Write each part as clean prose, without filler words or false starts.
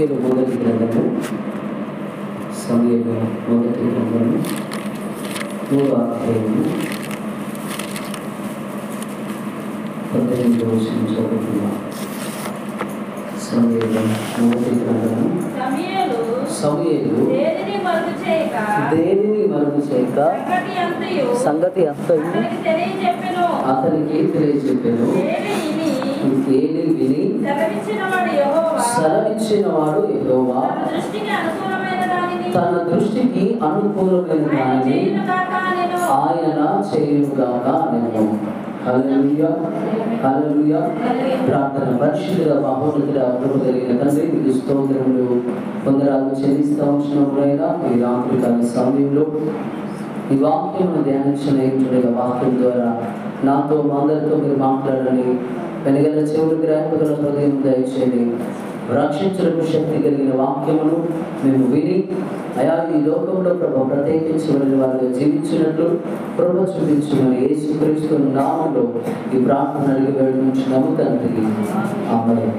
సమూయేలు మొదటి గ్రంథము 3వ అధ్యాయము 18వ వచనం చదువుకుందాం. సమూయేలు మొదటి గ్రంథము సమూయేలు దేనిని మరుగు చేయక సంగతి అంతయు అతనికి తెలియజెప్పెను. ఏలి విని సెలవిచ్చిన వాడు యెహోవా తన దృష్టికి అనుకూలమైన దానిని ఆయన చేయుగాక నేను. హల్లెలూయా హల్లెలూయా. ప్రార్థన. పరిశుద్ధుడా మహోన్నతుడా కృప కలిగిన తండ్రి, మీకు స్తోత్రములు వందనాలు చెల్లిస్తూ ఉంటున్నామునైనా ఈ రాత్రికాల సమయంలో ఈ వాక్యమును ధ్యానించలేగా వాక్యం ద్వారా నాతో అందరితో మీరు మాట్లాడాలి. వెనగల చెవులు గ్రహింపగల హృదయం దయచేయండి. రక్షించడానికి శక్తి కలిగిన వాక్యమును మేము విని అయా ఈ లోకంలో ప్రభు ప్రత్యేకించబడిన వారిగా జీవించినట్లు ప్రభు చూపించమని యేసుక్రీస్తు నామములో ఈ ప్రార్థన అడిగి వేడుకుంటున్నాము తండ్రి. ఆమేన్.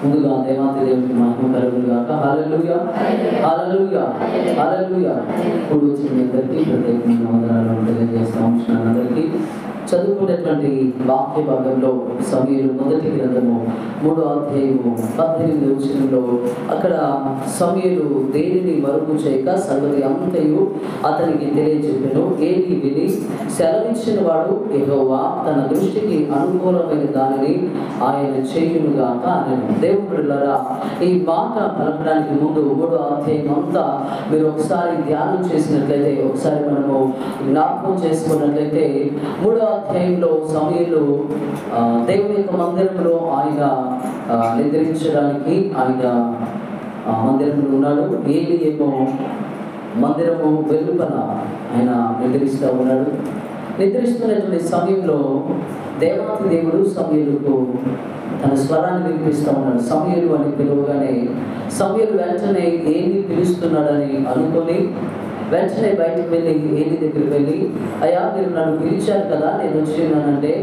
ముందుగా దేవాది దేవునికి మహిమ కలుగుగాక. హల్లెలూయా హల్లెలూయా హల్లెలూయా. ఇప్పుడు వచ్చిన అందరికీ ప్రత్యేకమైన వందనాలను తెలియజేస్తా ఉంటున్నాను. అందరికీ చదువుకునేటువంటి వాక్య భాగంలో సమూయేలు మొదటి గ్రంథము 3వ అధ్యాయము 18వ వచనంలో అక్కడ సమూయేలు దేనిని మరుగు చేయక సంగతి అంతయు అతనికి తెలియజెప్పెను. ఏలి విని సెలవిచ్చిన వాడు యెహోవా తన దృష్టికి అనుకూలమైన దానిని ఆయన చేయునుగాక అనెను. దేవుడులారా, ఈ మాట పలకడానికి ముందు 3వ అధ్యాయం అంతా మీరు ఒకసారి ధ్యానం చేసినట్లయితే, ఒకసారి మనము జ్ఞాపకం చేసుకున్నట్లయితే 3వ అధ్యాయంలో సమూయేలు దేవుని యొక్క మందిరంలో ఆయన నిద్రించడానికి ఆయన మందిరంలో ఉన్నాడు. ఏలి ఏమో మందిరము వెలుపల ఆయన నిద్రిస్తూ ఉన్నాడు. నిద్రిస్తున్నటువంటి సమయంలో దేవాతి దేవుడు సమూయేలుకు తన స్వరాన్ని వినిపిస్తూ ఉన్నాడు. సమూయేలు అని పిలువగానే సమూయేలు వెంటనే ఏలి పిలుస్తున్నాడని అనుకొని వెంటనే బయటకు వెళ్ళి ఏలి దగ్గరికి వెళ్ళి, అయ్యా మీరు నన్ను పిలిచారు కదా, నేను వచ్చి ఉన్నానంటే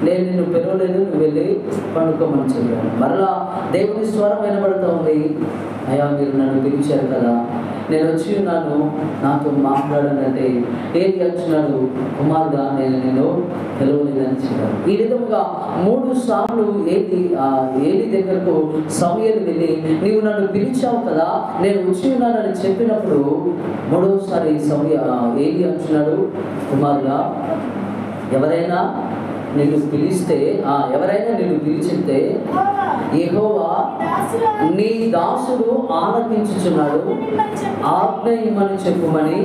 నేను నిన్ను పిలవలేదు, నువ్వు వెళ్ళి పండుకోమని చెప్పాను. మరలా దేవుని స్వరం వినబడుతూ ఉంది, అయ్యా మీరు నన్ను పిలిచారు కదా, నేను వచ్చి ఉన్నాను, నాతో మాట్లాడానంటే ఏలి అంటున్నాడు, కుమారుడా నేను నిన్ను పిలవలేదని చెప్పాను. ఈ విధముగా 3 సార్లు ఏలి దగ్గరకు సమూయేలు వెళ్ళి, నీవు నన్ను పిలిచావు కదా, నేను వచ్చి ఉన్నానని చెప్పినప్పుడు 3వసారి ఏలి అంటున్నాడు, కుమారుడా ఎవరైనా నిన్ను పిలిస్తే ఎవరైనా నిన్ను పిలిచితే యెహోవా నీ దాసుడు ఆలకించుచున్నాడు, ఆజ్ఞ ఇమ్మని చెప్పుమని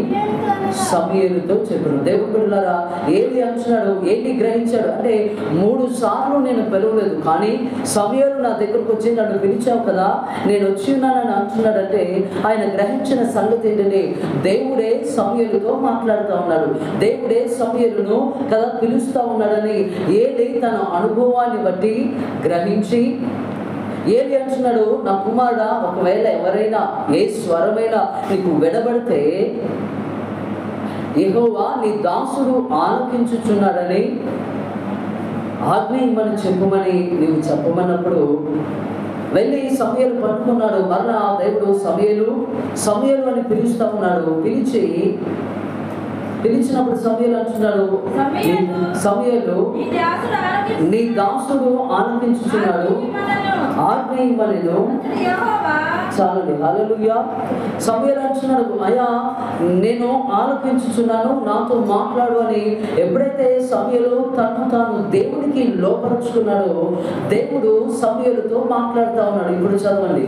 సమూయేలుతో చెప్పాడు. దేవుడులారా, ఏలి అంటున్నాడు, ఏలి గ్రహించాడు. అంటే 3 సార్లు నేను పిలవలేదు, కానీ సమూయేలు నా దగ్గరకు వచ్చి నన్ను పిలిచావు కదా, నేను వచ్చి ఉన్నానని అంటున్నాడంటే ఆయన గ్రహించిన సంగతి ఏంటంటే దేవుడే సమూయేలుతో మాట్లాడుతూ ఉన్నాడు, దేవుడే సమూయేలును కదా పిలుస్తూ ఉన్నాడని ఏలి తన అనుభవాన్ని బట్టి గ్రహించి ఏలి అంటున్నాడు, నా కుమారుడా ఒకవేళ ఎవరైనా ఏ స్వరమైనా నీకు వినబడితే యెహోవా నీ దాసుడు ఆలకించుచున్నాడని ఆజ్ఞ ఇమ్మని చెప్పుమని నీవు చెప్పమన్నప్పుడు వెళ్ళి సమూయేలు పట్టుకున్నాడు. మరలా దేవుడు సమూయేలు అని పిలుస్తూ ఉన్నాడు. పిలిచినప్పుడు సమూయేలు అంటున్నాడు, సమూయేలు నీ దాసుడు ఆలకించుచున్నాడు, ఆజ్ఞ ఇమ్మనెను. చాలండి. హల్లెలూయా. సమూయేలు అంటున్నాడు, అయ్యా నేను ఆలకించుచున్నాను, నాతో మాట్లాడు అని. ఎప్పుడైతే సమూయేలు తను తాను దేవునికి లోపరుచుకున్నాడో దేవుడు సమూయేలుతో మాట్లాడుతూ ఉన్నాడు. ఇప్పుడు చదవండి.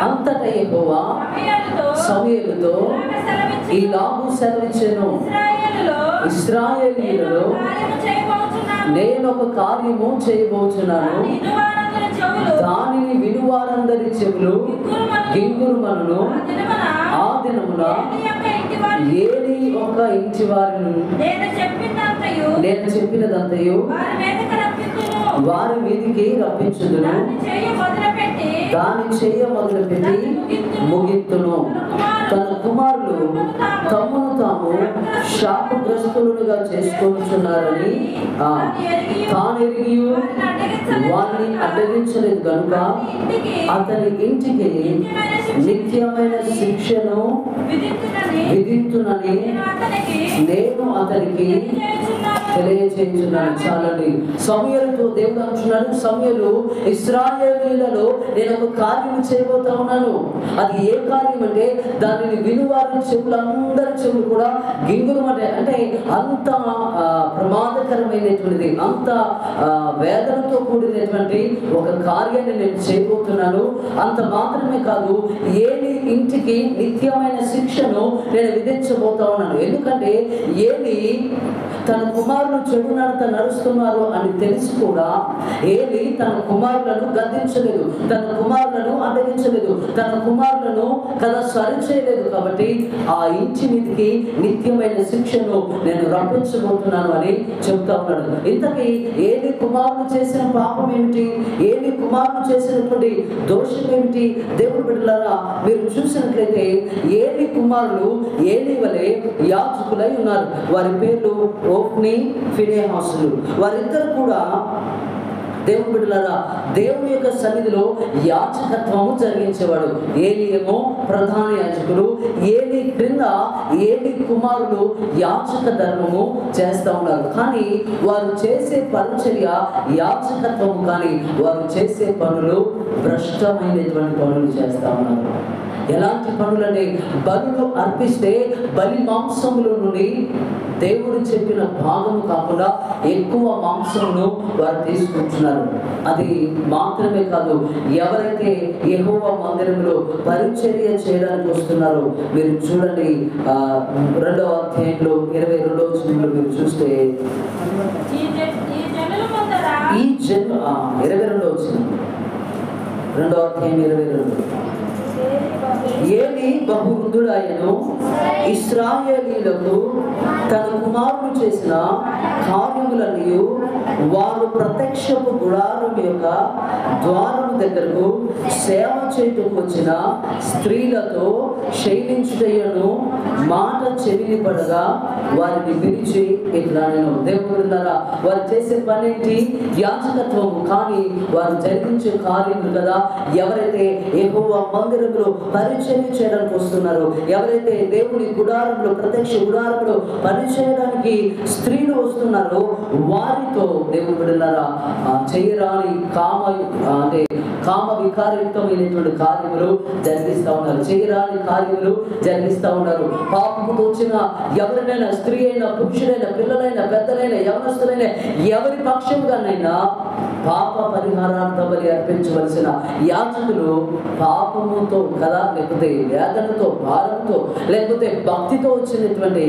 అంతటా యెహోవా సమూయేలుతో ఇలాగు సెలవిచ్చెను, ఇశ్రాయేలీయులలో నేను ఒక కార్యము చేయబోచున్నాను, దానిని వినువారందరి చెవులు గింగురుమను. ఆ దినమున ఏలి ఒక ఇంటి వారిని నేను చెప్పినదంతయు వారి మీదికి రప్పించుదును, దాని చేయ మొదలుపెట్టి ముగింతును. తన కుమారులు తమను తాము శాపగ్రస్తులుగా చేసుకొనుచున్నారని తాను ఎరిగి వారిని అడ్డగించలేదు కనుక అతని ఇంటికి నిత్యమైన శిక్షను విధించునని నేను అతనికి తెలియచేస్తున్నాను. చాలండి. సమూయేలుతో దేవుడు అంటున్నాడు, సమూయేలు, ఇశ్రాయేలీయులలో నేను ఒక కార్యం చేయబోతా ఉన్నాను. అది ఏ కార్యం అంటే దానిని వినువారి చెవులు, అందరి చెవులు కూడా గింగురమంటే, అంటే అంత ప్రమాదకరమైనటువంటిది, అంత వేదనతో కూడినటువంటి ఒక కార్యాన్ని నేను చేయబోతున్నాను. అంత మాత్రమే కాదు, ఏలి ఇంటికి నిత్యమైన శిక్షను నేను విధించబోతా ఉన్నాను. ఎందుకంటే ఏలి తన కుమారులు చెడు నడత నడుస్తున్నారు అని తెలిసి కూడా ఏలి తన కుమారులను గద్దించలేదు, తన కుమారులను అడ్డగించలేదు, తన కుమారులను సరిచేయలేదు. కాబట్టి ఆ ఇంటి మీదకి నిత్యమైన శిక్షను నేను రప్పించబోతున్నాను అని చెప్తా ఉన్నాడు. ఇంతకీ ఏలి కుమారులు చేసిన పాపం ఏమిటి? ఏలి కుమారులు చేసినటువంటి దోషం ఏమిటి? దేవుడు బిడ్డలారా, మీరు చూసినట్లయితే ఏలి కుమారులు ఏలి వలె యాజకులై ఉన్నారు. వారి పేర్లు ఓఫ్ని, ఫినెహాసులు. వారిద్దరు కూడా దేవుని బిడ్డలారా దేవుని యొక్క సన్నిధిలో యాజకత్వము జరిగించేవాడు. ఏలి ఏమో ప్రధాన యాజకుడు, ఏలి క్రింద ఏలి కుమారులు యాజక ధర్మము చేస్తూ ఉన్నారు. కానీ వారు చేసే పరిచర్య యాజకత్వము, కానీ వారు చేసే పనులు భ్రష్టమైనటువంటి పనులు చేస్తూ ఉన్నారు. ఎలాంటి పనులంటే బలులు అర్పిస్తే బలి మాంసముల నుండి దేవుడు చెప్పిన భాగము కాకుండా ఎక్కువ మాంసమును వారు తీసుకుంటున్నారు. అది మాత్రమే కాదు, ఎవరైతే యెహోవా మందిరంలో పరిచర్య చేయడానికి వస్తున్నారో మీరు చూడండి, 2వ అధ్యాయంలో 22వ వచనంలో మీరు చూస్తే ఈ జన్మ 22వ వచనం, 2వ అధ్యాయం 22. ఏలి బహువృద్ధుడైనను ఇశ్రాయేలీయులకు తన కుమారుడు చేసిన కార్యములన్నీ వారు ప్రత్యక్షపు గుడారం యొక్క ద్వారము దగ్గరకు సేవ చేయుటకు వచ్చిన స్త్రీలతో శైలించుటయ్యను మాట చెవిని పడగా వారిని పిలిచి ఇట్లా నేను దేవుడున్నారా వారు చేసే పని ఏంటి? యాజకత్వము. కానీ వారు జరిగించే కార్యములు కదా, ఎవరైతే యెహోవా మందిరంలో పరిచర్య చేయడానికి వస్తున్నారో, ఎవరైతే దేవుని గుడారంలో ప్రత్యక్ష గుడారంలో పరిచయడానికి స్త్రీలు వస్తున్నారో వారితో దేవుడు బిడ్డలారా చేయరాని కామ వికారయుక్తమైనటువంటి కార్యములు జరిగిస్తూ ఉన్నారు. చేయరాని కార్యములు జరిగిస్తూ ఉన్నారు. పాపముతో వచ్చిన ఎవరినైనా, స్త్రీ అయినా, పురుషుడైనా, పిల్లలైనా, పెద్దలైనా, యవనస్తులైన ఎవరి పక్షంగానైనా పాప పరిహారార్థ బలి అర్పించవలసిన యాజకులు పాపముతో కదా, లేకపోతే వేదనతో, భారంతో, లేకపోతే భక్తితో వచ్చినటువంటి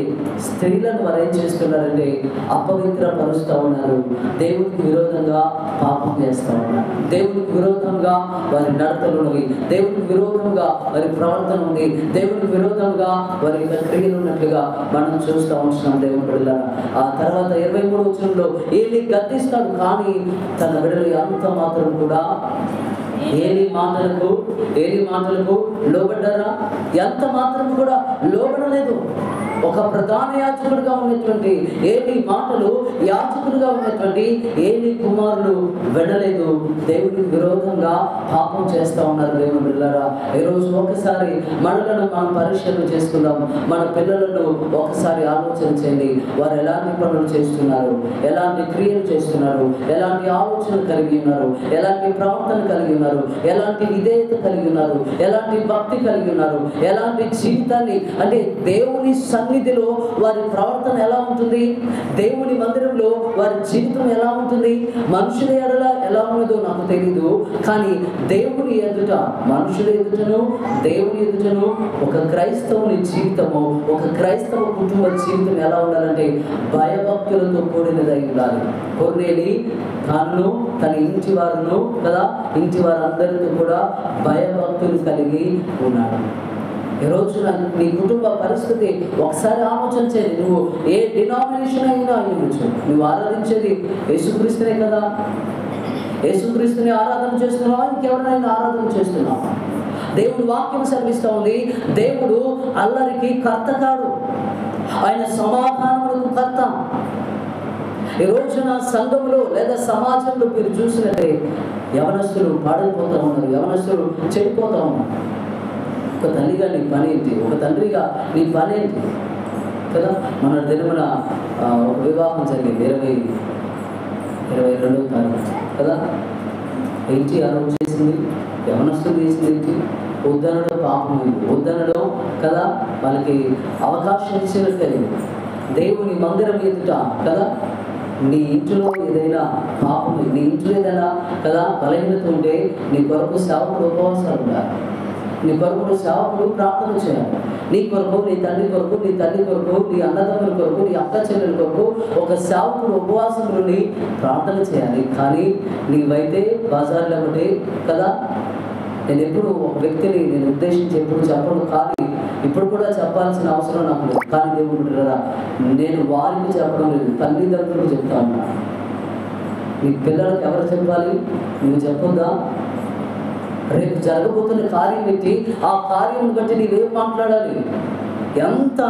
స్త్రీలను వారు ఏం చేస్తున్నారంటే అపవిత్రపరుస్తూ ఉన్నారు. దేవునికి విరోధంగా పాపం చేస్తూ ఉన్నారు. దేవునికి విరోధంగా వారి నడతలు ఉన్నవి, దేవునికి విరోధంగా వారి ప్రవర్తన ఉంది, దేవునికి విరోధంగా వారి యొక్క క్రియలు ఉన్నట్లుగా మనం చూస్తూ ఉంటున్నాం. దేవుని బిడ్డలారా, ఆ తర్వాత 23వ వచనంలో ఏలి గద్దిస్తాడు, కానీ తన బిడ్డలు అంత మాత్రం కూడా ఏలి మాటలకు లోబడ్డారా? ఎంత మాత్రం కూడా లోబడలేదు. ఒక ప్రధాన యాజకుడుగా ఉన్నటువంటి ఏలి మాటలు యాజకుడుగా ఉన్నటువంటి ఏలి కుమారులు వినలేదు. దేవుడికి విరోధంగా పాపం చేస్తూ ఉన్నారు. దేవుని బిడ్డలారా, ఈరోజు ఒకసారి మనలను మనం పరిశీలన చేసుకుందాం. మన పిల్లలను ఒకసారి ఆలోచన చేయండి. వారు ఎలాంటి పనులు చేస్తున్నారు, ఎలాంటి క్రియలు చేస్తున్నారు, ఎలాంటి ఆలోచన కలిగి ఉన్నారు, ఎలాంటి ప్రవర్తన కలిగి ఉన్నారు, ఎలాంటి విధేయత కలిగి ఉన్నారు, ఎలాంటి భక్తి కలిగి ఉన్నారు, ఎలాంటి జీవితాన్ని, అంటే దేవుని సన్నిధిలో వారి ప్రవర్తన ఎలా ఉంటుంది, దేవుని మందిరంలో వారి జీవితం ఎలా ఉంటుంది, మనుషుల ఎడల ఎలా ఉన్నదో నాకు తెలీదు, కానీ దేవుని ఎదుట, మనుషుల ఎదుటను దేవుని ఎదుటను ఒక క్రైస్తవుని జీవితము, ఒక క్రైస్తవ కుటుంబ జీవితం ఎలా ఉండాలంటే భయభక్తులతో కూడినదై ఉండాలి. కొర్నేలి తాను తన ఇంటి వారును కదా, ఇంటి వారందరితో కూడా భయభక్తులు కలిగి ఉన్నాడు. ఈరోజు నీ కుటుంబ పరిస్థితి ఒకసారి ఆలోచన చేయండి. నువ్వు ఏ డినామినేషన్ అయినా అయ్యవచ్చు, నువ్వు ఆరాధించేది యేసుక్రీస్తునే కదా. యేసుక్రీస్తుని ఆరాధన చేస్తున్నావా, ఇంకెవరినైనా ఆరాధన చేస్తున్నావా? దేవుడు వాక్యం సెలవిస్తూ ఉంది, దేవుడు అల్లరికి కర్త కాడు, ఆయన సమాధానములకు కర్త. ఈ రోజున సంఘంలో లేదా సమాజంలో మీరు చూసినట్టే యవనస్తులు పాడైపోతూ ఉన్నారు, యవనస్తులు చెడిపోతూ ఉన్నారు. ఒక తల్లిగా నీ పని ఏంటి, ఒక తండ్రిగా నీ పని ఏంటి కదా? మన దినమున ఒక వివాహం జరిగింది 22వ తారీఖు కదా. ఏంటి ఆరోగ్యం చేసింది, యవనస్తులు చేసింది ఏంటి? వద్దనడం పాపం, వద్దనడం కదా. వాళ్ళకి అవకాశం ఇచ్చినట్టే దేవుని మందిరం ఎదుట కదా. నీ ఇంట్లో ఏదైనా పాపం, నీ ఇంట్లో ఏదైనా కదా బలహీనత ఉంటే నీ కొరకు సేవకుడు ఉపవాసాలు ఉండాలి, నీ కొరకు సేవకుడు ప్రార్థన చేయాలి. నీ కొరకు, నీ తండ్రి కొరకు, నీ తల్లి కొరకు, నీ అన్నదమ్ముల కొరకు, నీ అక్క చెల్లెల కొరకు ఒక సేవకుడు ఉపవాసం నుండి ప్రార్థన చేయాలి. కానీ నీవైతే బజార్లో ఒకటి కదా. నేను ఎప్పుడు ఒక వ్యక్తిని నేను ఉద్దేశించి ఎప్పుడు చెప్పను, కానీ ఇప్పుడు కూడా చెప్పాల్సిన అవసరం నాకు లేదు. కానీ దేవుడు కదా, నేను వారికి చెప్పడం లేదు, తల్లిదండ్రులకు చెప్తా ఉన్నా. నీ పిల్లలకు ఎవరు చెప్పాలి? నువ్వు చెప్పొద్దా? రేపు జరగబోతున్న కార్యం ఏంటి, ఆ కార్యం బట్టి నీవేం మాట్లాడాలి? ఎంత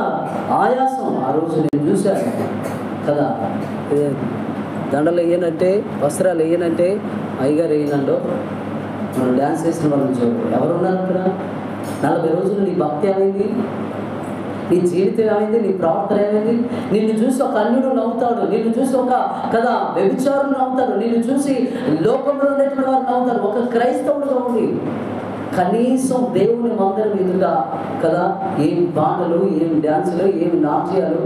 ఆయాసం ఆ రోజు నేను చూశాను కదా. దండలు వేయనంటే, వస్త్రాలు వేయనంటే అయ్యగారు వేయనండో, మనం డ్యాన్స్ చేసిన వాళ్ళని చూడండి, ఎవరున్నారు అక్కడ? 40 రోజులు నీ భక్తి ఏమైంది, నీ జీవితం ఏమైంది, నీ ప్రవర్తన ఏమైంది? నిన్ను చూసి ఒక అన్యుడు నవ్వుతాడు, నిన్ను చూసి ఒక కదా వ్యభిచారులు నవ్వుతారు, నిన్ను చూసి లోకంలో ఉన్నటువంటి వారు నవ్వుతారు. ఒక క్రైస్తవుడుగా ఉండి కనీసం దేవుని మందిరం ఎదుట కదా ఏం పాటలు, ఏం డ్యాన్సులు, ఏం నాట్యాలు.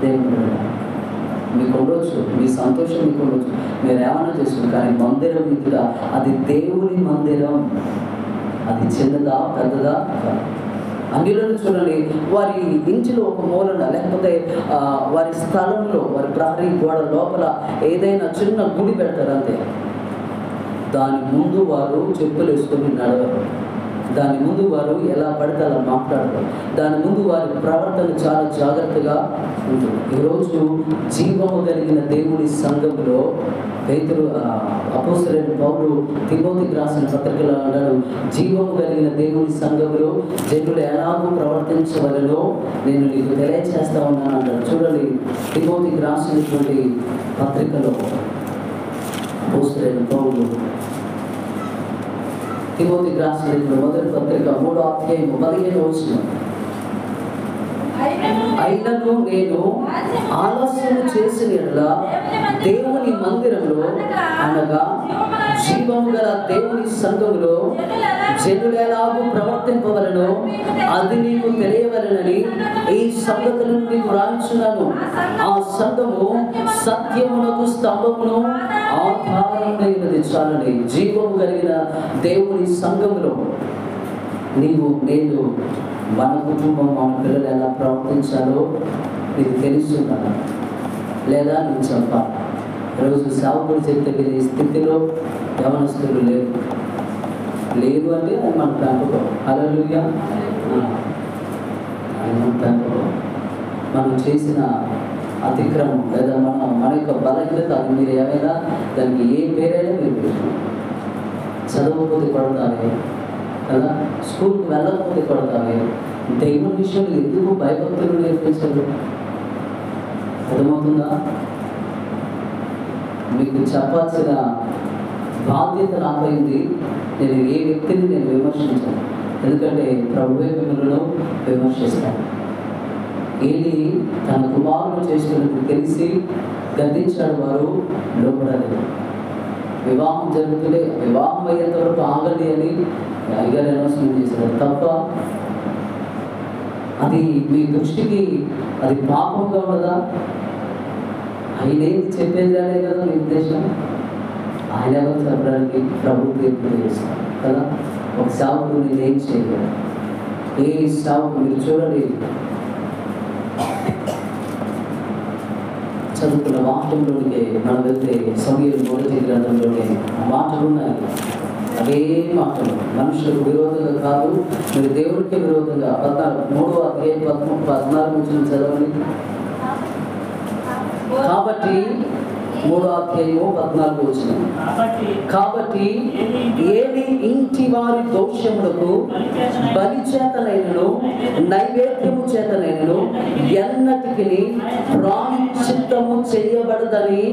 దేవుడు మీకు ఉండొచ్చు, మీ సంతోషం మీకు ఉండొచ్చు, మీరు ఏమన్నా చేస్తుంది, కానీ మందిరం ఎదుట అది దేవుని మందిరం. అది చిన్నదా పెద్దదా? అన్నిలను చూడండి, వారి ఇంటిలో ఒక మూలన లేకపోతే వారి స్థలంలో, వారి ప్రహరీ గోడ లోపల ఏదైనా చిన్న గుడి పెడతారు అంతే. దాని ముందు వారు చెప్పులు వేసుకొని నడవరు, దాని ముందు వారు ఎలా పడితే అలా మాట్లాడతారు, దాని ముందు వారి ప్రవర్తన చాలా జాగ్రత్తగా ఉంటుంది. ఈరోజు జీవము కలిగిన దేవుని సంఘంలో పేతురు అపోస్తలుడైన పౌలు తిమోతికి రాసిన పత్రికలో అన్నాడు, జీవము కలిగిన దేవుని సంఘంలో జనులు ఎలాగో ప్రవర్తించవలనో నేను నీకు తెలియజేస్తా ఉన్నాను అన్నాడు. చూడండి, తిమోతికి రాసినటువంటి పత్రికలో అపోస్తలుడైన పౌలు తిమోతికి రాసిన మొదటి పత్రిక 3వ అధ్యాయం 15వ వచనం, అయినను నేను ఆలస్యం చేసిన యెడల దేవుని మందిరంలో అనగా జీవము గల దేవుని సంఘములో జనులు ఎలాగూ ప్రవర్తింపవలనో అది నీకు తెలియవలనని ఈ సంగతులను నీకు రాయించున్నాను. ఆ సంఘము సత్యమునకు స్తంభమును ఆధారమైనది. చాలని జీవము కలిగిన దేవుని సంఘములో నీవు, నేను, మన కుటుంబం, మన పిల్లలు ఎలా ప్రవర్తించాలో నీకు తెలుస్తున్నాను లేదా నువ్వు చెప్పాలి. ఈరోజు సేవకుడు చెప్తే ఈ స్థితిలో యవనస్తులు లేరు అంటే అది మన పెంపకం. హల్లెలూయా. అది మన పెంపకం. మనం చేసిన అతిక్రమం లేదా మన యొక్క బలహీనత, అది మీరు ఏమైనా దానికి ఏ పేరైనా మీరు చదవకపోతే కొడతావే కదా, స్కూల్కి వెళ్ళకపోతే కొడతావే, దైవం విషయంలో ఎందుకు భయభక్తులు నేర్పించారు? అర్థమవుతుందా? మీకు చెప్పాల్సిన బాధ్యత నాకైంది. నేను ఏ వ్యక్తిని నేను విమర్శించాను, ఎందుకంటే ప్రభువే మిమ్మల్ని విమర్శిస్తాను. ఏలి తన కుమారుడు చేసినట్టు తెలిసి గద్దించాడు, వారు లోపడలేదు. వివాహం జరుగుతుంటే వివాహం అయ్యేంత వరకు ఆగండి అని అయ్యగారు అనౌన్స్మెంట్ చేశారు తప్ప అది మీ దృష్టికి అది పాపంగా ఉన్నదా? ఆయన ఏంటి చెప్పేది అనే కదా మీ ఉద్దేశం. ఆయన ఎవరు చెప్పడానికి ప్రభు తీర్పు చేస్తాను కదా. ఒక సేవకుడు నేను ఏం చేయలేదు. ఏ సేవకు మీరు చూడండి, చదువుకున్న వాక్యంలోనికి మనం వెళ్తే సమూయేలు మొదటి గ్రంథంలోనే మాటలు ఉన్నాయి. అవే మాటలు మనుషులకు విరోధంగా కాదు, మీరు దేవుడికి విరోధంగా. 3వ అధ్యాయం 14 నుంచి చదవండి. కాబట్టి 3వ అధ్యాయము 14వ వచనం. కాబట్టి ఏలి ఇంటి వారి దోషములకు బలి చేతనైనను నైవేద్యము చేతనైనను ఎన్నటికి ప్రాయశ్చిత్తము చేయబడదని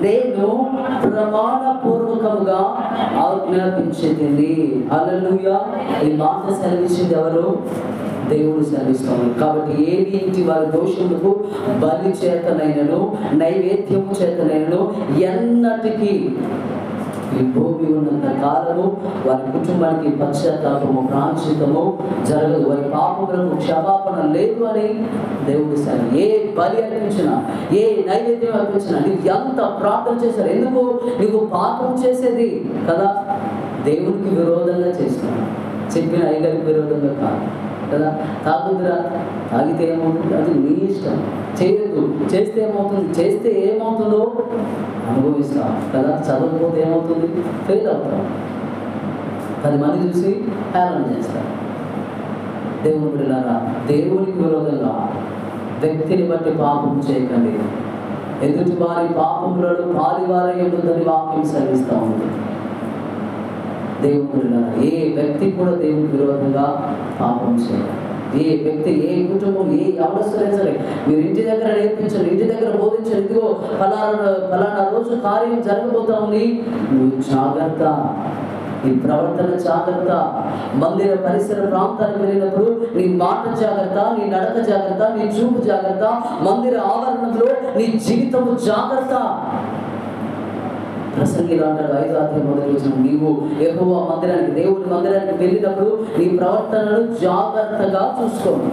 నేను ప్రమాణపూర్వకముగా ఆజ్ఞాపించింది. హల్లెలూయా. ఈ మాట సెలవిచ్చింది ఎవరు? దేవుడు సెలవిస్తాడు. కాబట్టి ఏది ఇంటి వారి దోషములకు బలి చేతనైనను నైవేద్యము చేతనైనను ఎన్నటికి, ఈ భూమి ఉన్నంత కాలము వారి కుటుంబానికి పశ్చాత్తాపము ప్రాయశ్చిత్తము జరగదు, వారి పాపములకు క్షమాపణ లేదు అని దేవుడు సార్. ఏ బలి అర్పించినా, ఏ నైవేద్యం అర్పించినా, నీకు ఎంత ప్రార్థన చేశారు, ఎందుకు? నీకు పాపం చేసేది కదా, దేవునికి విరోధంగా చేస్తున్నావు, చెప్పిన అయ్యగారికి విరోధంగా కాదు కదా. తాగుతురా, తాగితే ఏమవుతుంది? అది నీ ఇష్టం. చేయొద్దు, చేస్తే ఏమవుతుంది? చేస్తే ఏమవుతుందో అనుభవిస్తాం కదా. చదవకపోతే ఏమవుతుంది? ఫెయిల్ అవుతాం. 10 మంది చూసి హేళన చేస్తారు. దేవుని బిడ్డలారా, దేవునికి విరోధంగా వ్యక్తిని బట్టి పాపం చేయకండి. ఎదుటి వారి పాపములను పాలివారై ఉంటుందని వాక్యం సెలవిస్తూ ఉంది. దేవుని బిడ్డలారా, ఏ వ్యక్తి కూడా దేవునికి విరోధంగా పాపం చేయాలి. ఏ వ్యక్తి, ఏ కుటుంబం, ఏ అవసరం సరే మీరు ఇంటి దగ్గర నేర్పించండి, ఇంటి దగ్గర బోధించండి. ఇదిగో ఫలానా రోజు కార్యం జరగబోతా ఉంది, నువ్వు జాగ్రత్త, నీ ప్రవర్తన జాగ్రత్త. మందిర పరిసర ప్రాంతానికి వెళ్ళినప్పుడు నీ మాట జాగ్రత్త, నీ నడక జాగ్రత్త, నీ చూపు జాగ్రత్త. మందిర ఆవరణంలో నీ జీవితము జాగ్రత్త. ప్రసంగిలో అంటాడు 5వ అధ్యాయం 1వ వచనం, నీవు యెహోవా మందిరానికి, దేవుని మందిరానికి వెళ్ళినప్పుడు నీ ప్రవర్తనను జాగ్రత్తగా చూసుకోండి.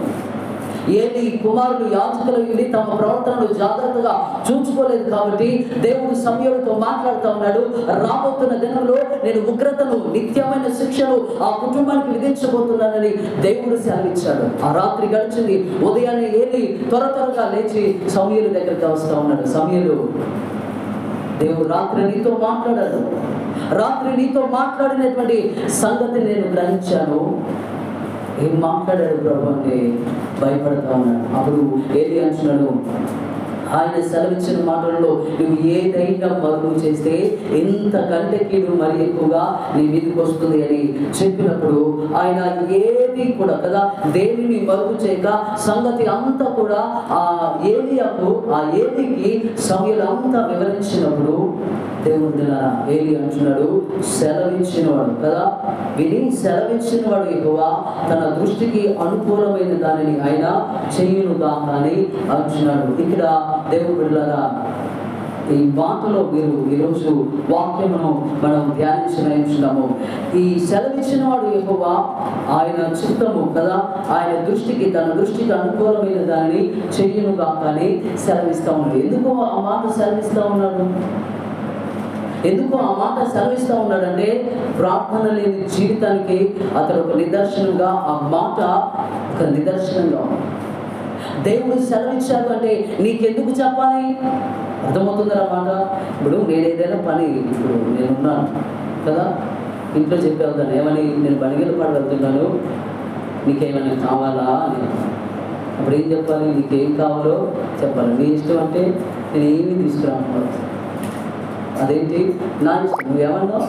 ఏలి కుమారుడు యాజకులు వెళ్ళి తమ ప్రవర్తనను జాగ్రత్తగా చూసుకోలేదు కాబట్టి దేవుడు సమూయేలుతో మాట్లాడుతూ ఉన్నాడు. రాబోతున్న దినంలో నేను ఉగ్రతను, నిత్యమైన శిక్షను ఆ కుటుంబానికి విధించబోతున్నానని దేవుడు సెలవిచ్చాడు. ఆ రాత్రి గడిచింది. ఉదయాన్నే ఏలి త్వరగా లేచి సమూయేలు దగ్గరికి వస్తూ ఉన్నాడు. సమూయేలు, దేవుడు రాత్రి నీతో మాట్లాడాడు, రాత్రి నీతో మాట్లాడినటువంటి సంగతి నేను గ్రహించాను. ఏం మాట్లాడాడు ప్రభు అంటే భయపడతా ఉన్నాడు. అప్పుడు ఏలి అంటున్నాడు, ఆయన సెలవిచ్చిన మాటలలో నువ్వు ఏదైనా మరుగు చేస్తే ఎంతకంటే కీడు మరి ఎక్కువగా నీ మీదకి వస్తుంది అని చెప్పినప్పుడు ఆయన ఏది కూడా కదా దేనిని మరుగు చేయక సంగతి అంతా కూడా ఆ ఏలికి సమూయేలు అంతా వివరించినప్పుడు దేవుడు ఏలి అంటున్నాడు, సెలవిచ్చినవాడు కదా, విని సెలవిచ్చినవాడు యెహోవా తన దృష్టికి అనుకూలమైన దానిని ఆయన చేయునుగా అని అంటున్నాడు. ఇక్కడ దేవుడు బిడ్డలారా, ఈ మాటలో మీరు ఈరోజు వాక్యమును మనం ధ్యానించున్నాము. ఈ సెలవిచ్చిన వాడు యెహోవా ఆయన చిత్తము కదా, ఆయన దృష్టికి, తన దృష్టికి అనుకూలమైన దానిని చెయ్యునుగా కానీ సెలవిస్తూ ఉన్నాడు. ఎందుకు ఆ మాట సెలవిస్తూ ఉన్నాడు? ఎందుకు ఆ మాట సెలవిస్తూ ఉన్నాడంటే ప్రార్థన లేని జీవితానికి అతను ఒక నిదర్శనంగా, ఆ మాట ఒక నిదర్శనంగా. దేవుడు సెలవిచ్చాడు అంటే నీకెందుకు చెప్పాలి? అర్థమవుతుంది అన్నమాట. ఇప్పుడు నేను ఏదైనా పని, ఇప్పుడు నేనున్నాను కదా, ఇంట్లో చెప్పి వెళ్తాను, ఏమని, నేను బడిగలు పాడు వెళ్తున్నాను, నీకేమైనా కావాలా అని. అప్పుడు ఏం చెప్పాలి? నీకేం కావాలో చెప్పాలి. నీ ఇష్టం అంటే నేను ఏమీ తీసుకురాను. అదేంటి? నా ఇష్టం. నువ్వేమన్నావు?